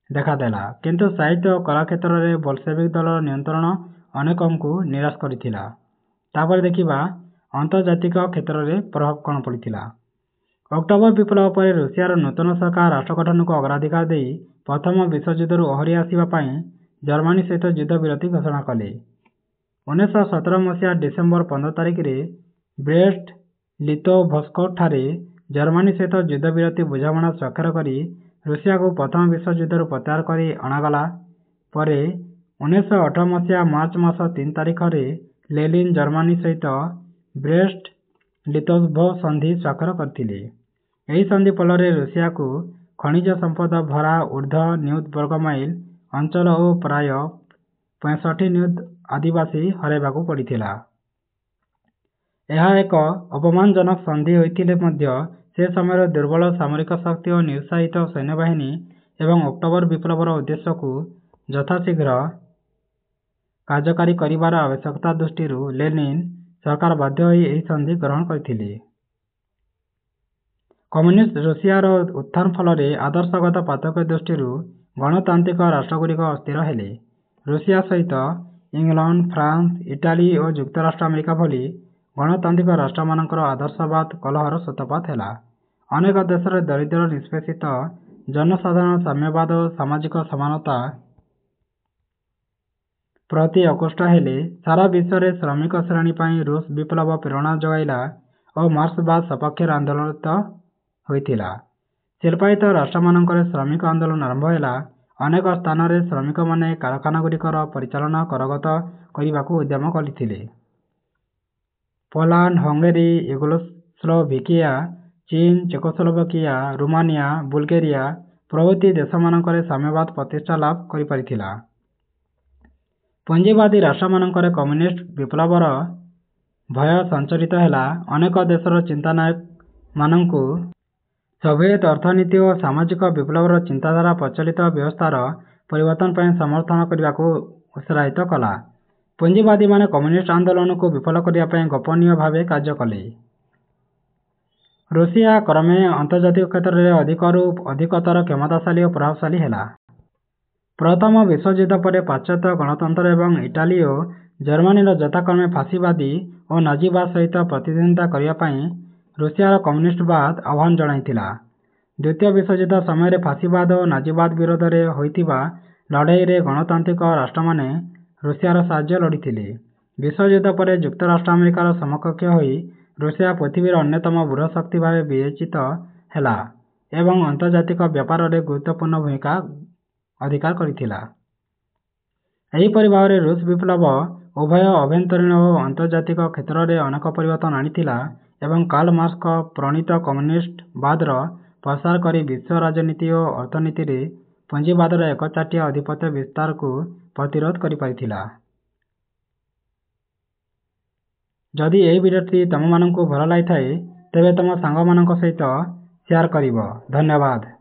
ଦେଖାଦେଲା। କିନ୍ତୁ ସାହିତ୍ୟ ଓ କଳା କ୍ଷେତ୍ରରେ ବଲସେଭିକ୍ ଦଳର ନିୟନ୍ତ୍ରଣ ଅନେକଙ୍କୁ ନିରାଶ କରିଥିଲା। ତାପରେ ଦେଖିବା ଆନ୍ତର୍ଜାତିକ କ୍ଷେତ୍ରରେ ପ୍ରଭାବ କ'ଣ ପଡ଼ିଥିଲା। ଅକ୍ଟୋବର ବିପ୍ଳବ ପରେ ରୁଷିଆର ନୂତନ ସରକାର ରାଷ୍ଟ୍ର ଗଠନକୁ ଅଗ୍ରାଧିକାର ଦେଇ ପ୍ରଥମ ବିଶ୍ୱଯୁଦ୍ଧରୁ ଓହରି ଆସିବା ପାଇଁ ଜର୍ମାନୀ ସହିତ ଯୁଦ୍ଧ ବିରତି ଘୋଷଣା କଲେ। 1917 ମସିହା ଡିସେମ୍ବର 15 ତାରିଖରେ ବ୍ରେଷ୍ଟ ଲିତୋଭସ୍କଠାରେ ଜର୍ମାନୀ ସହିତ ଯୁଦ୍ଧ ବିରତି ବୁଝାମଣା ସ୍ୱାକ୍ଷର କରି ରୁଷିଆକୁ ପ୍ରଥମ ବିଶ୍ୱଯୁଦ୍ଧରୁ ପ୍ରତ୍ୟାହାର କରି ଅଣାଗଲା। ପରେ 1918 ମସିହା ମାର୍ଚ୍ଚ ମାସ 3 ତାରିଖରେ ଲେନିନ୍ ଜର୍ମାନୀ ସହିତ ବ୍ରେଷ୍ଟ ଲିତୋଭ ସନ୍ଧି ସ୍ୱାକ୍ଷର କରିଥିଲେ। ଏହି ସନ୍ଧି ଫଳରେ ରୁଷିଆକୁ ଖଣିଜ ସମ୍ପଦ ଭରା ଉର୍ଦ୍ଧ୍ୱ ନିୟୁତ ବର୍ଗମାଇଲ ଅଞ୍ଚଳ ଓ ପ୍ରାୟ 65 ନିୟୁତ ଆଦିବାସୀ ହରାଇବାକୁ ପଡ଼ିଥିଲା। ଏହା ଏକ ଅପମାନଜନକ ସନ୍ଧି ହୋଇଥିଲେ ମଧ୍ୟ ସେ ସମୟରେ ଦୁର୍ବଳ ସାମରିକ ଶକ୍ତି ଓ ନିରୁତ୍ସାହିତ ସୈନ୍ୟବାହିନୀ ଏବଂ ଅକ୍ଟୋବର ବିପ୍ଳବର ଉଦ୍ଦେଶ୍ୟକୁ ଯଥାଶୀଘ୍ର କାର୍ଯ୍ୟକାରୀ କରିବାର ଆବଶ୍ୟକତା ଦୃଷ୍ଟିରୁ ଲେନିନ୍ ସରକାର ବାଧ୍ୟ ହୋଇ ଏହି ସନ୍ଧି ଗ୍ରହଣ କରିଥିଲେ। କମ୍ୟୁନିଷ୍ଟ ରୁଷିଆର ଉତ୍ଥାନ ଫଳରେ ଆଦର୍ଶଗତ ପାର୍ଥକ୍ୟ ଦୃଷ୍ଟିରୁ ଗଣତାନ୍ତ୍ରିକ ରାଷ୍ଟ୍ରଗୁଡ଼ିକ ଅସ୍ଥିର ହେଲେ। ରୁଷିଆ ସହିତ ଇଂଲଣ୍ଡ, ଫ୍ରାନ୍ସ, ଇଟାଲୀ ଓ ଯୁକ୍ତରାଷ୍ଟ୍ର ଆମେରିକା ଭଳି ଗଣତାନ୍ତ୍ରିକ ରାଷ୍ଟ୍ରମାନଙ୍କର ଆଦର୍ଶବାଦ କଲହର ସୂତ୍ରପାତ ହେଲା। ଅନେକ ଦେଶରେ ଦରିଦ୍ର ନିଷ୍ପେଷିତ ଜନସାଧାରଣ ସାମ୍ୟବାଦ ଓ ସାମାଜିକ ସମାନତା ପ୍ରତି ଆକୃଷ୍ଟ ହେଲେ। ସାରା ବିଶ୍ୱରେ ଶ୍ରମିକ ଶ୍ରେଣୀ ପାଇଁ ରୁଷ ବିପ୍ଳବ ପ୍ରେରଣା ଯୋଗାଇଲା ଓ ମାର୍କ୍ସବାଦ ସପକ୍ଷରେ ଆନ୍ଦୋଳିତ ହୋଇଥିଲା। ଶିଳ୍ପାୟିତ ରାଷ୍ଟ୍ରମାନଙ୍କରେ ଶ୍ରମିକ ଆନ୍ଦୋଳନ ଆରମ୍ଭ ହେଲା। ଅନେକ ସ୍ଥାନରେ ଶ୍ରମିକମାନେ କାରଖାନାଗୁଡ଼ିକର ପରିଚାଳନା କରଗତ କରିବାକୁ ଉଦ୍ୟମ କରିଥିଲେ। ପୋଲାଣ୍ଡ, ହଙ୍ଗେରୀ, ୟୁଗୋସ୍ଲୋଭାକିଆ, ଚୀନ, ଚେକୋସ୍ଲୋଭାକିଆ, ରୁମାନିଆ, ବୁଲଗେରିଆ ପ୍ରଭୃତି ଦେଶମାନଙ୍କରେ ସାମ୍ୟବାଦ ପ୍ରତିଷ୍ଠା ଲାଭ କରିପାରିଥିଲା। ପୁଞ୍ଜିବାଦୀ ରାଷ୍ଟ୍ରମାନଙ୍କରେ କମ୍ୟୁନିଷ୍ଟ ବିପ୍ଳବର ଭୟ ସଞ୍ଚାରିତ ହେଲା। ଅନେକ ଦେଶର ଚିନ୍ତାନାୟକମାନଙ୍କୁ ସୋଭିଏତ ଅର୍ଥନୀତି ଓ ସାମାଜିକ ବିପ୍ଳବର ଚିନ୍ତାଧାରା ପ୍ରଚଳିତ ବ୍ୟବସ୍ଥାର ପରିବର୍ତ୍ତନ ପାଇଁ ସମର୍ଥନ କରିବାକୁ ଉତ୍ସାହିତ କଲା। ପୁଞ୍ଜିବାଦୀମାନେ କମ୍ୟୁନିଷ୍ଟ ଆନ୍ଦୋଳନକୁ ବିଫଳ କରିବା ପାଇଁ ଗୋପନୀୟ ଭାବେ କାର୍ଯ୍ୟ କଲେ। ରୁଷିଆ କ୍ରମେ ଆନ୍ତର୍ଜାତିକ କ୍ଷେତ୍ରରେ ଅଧିକରୁ ଅଧିକତର କ୍ଷମତାଶାଳୀ ଓ ପ୍ରଭାବଶାଳୀ ହେଲା। ପ୍ରଥମ ବିଶ୍ୱଯୁଦ୍ଧ ପରେ ପାଶ୍ଚାତ୍ୟ ଗଣତନ୍ତ୍ର ଏବଂ ଇଟାଲୀ ଓ ଜର୍ମାନୀର ଯଥାକ୍ରମେ ଫାସିବାଦୀ ଓ ନାଜିବାଦ ସହିତ ପ୍ରତିଦ୍ୱନ୍ଦ୍ୱିତା କରିବା ପାଇଁ ରୁଷିଆର କମ୍ୟୁନିଷ୍ଟବାଦ ଆହ୍ୱାନ ଜଣାଇଥିଲା। ଦ୍ୱିତୀୟ ବିଶ୍ୱଯୁଦ୍ଧ ସମୟରେ ଫାସିବାଦ ଓ ନାଜିବାଦ ବିରୋଧରେ ହୋଇଥିବା ଲଢ଼େଇରେ ଗଣତାନ୍ତ୍ରିକ ରାଷ୍ଟ୍ରମାନେ ରୁଷିଆର ସାହାଯ୍ୟ ଲୋଡ଼ିଥିଲେ। ବିଶ୍ୱଯୁଦ୍ଧ ପରେ ଯୁକ୍ତରାଷ୍ଟ୍ର ଆମେରିକାର ସମକକ୍ଷ ହୋଇ ରୁଷିଆ ପୃଥିବୀର ଅନ୍ୟତମ ବୃହତ୍ ଶକ୍ତି ଭାବେ ବିବେଚିତ ହେଲା ଏବଂ ଆନ୍ତର୍ଜାତିକ ବ୍ୟାପାରରେ ଗୁରୁତ୍ୱପୂର୍ଣ୍ଣ ଭୂମିକା ଅଧିକାର କରିଥିଲା। ଏହିପରି ଭାବରେ ରୁଷ ବିପ୍ଳବ ଉଭୟ ଆଭ୍ୟନ୍ତରୀଣ ଓ ଆନ୍ତର୍ଜାତିକ କ୍ଷେତ୍ରରେ ଅନେକ ପରିବର୍ତ୍ତନ ଆଣିଥିଲା ଏବଂ କାର୍ଲ ମାର୍କ୍ସଙ୍କ ପ୍ରଣୀତ କମ୍ୟୁନିଷ୍ଟ ବାଦର ପ୍ରସାର କରି ବିଶ୍ୱ ରାଜନୀତି ଓ ଅର୍ଥନୀତିରେ ପୁଞ୍ଜିବାଦର ଏକଚାଟିଆ ଆଧିପତ୍ୟ ବିସ୍ତାରକୁ ପ୍ରତିରୋଧ କରିପାରିଥିଲା। ଯଦି ଏହି ଭିଡ଼ିଓଟି ତୁମମାନଙ୍କୁ ଭଲ ଲାଗିଥାଏ ତେବେ ତୁମ ସାଙ୍ଗମାନଙ୍କ ସହିତ ସେୟାର କରିବ। ଧନ୍ୟବାଦ।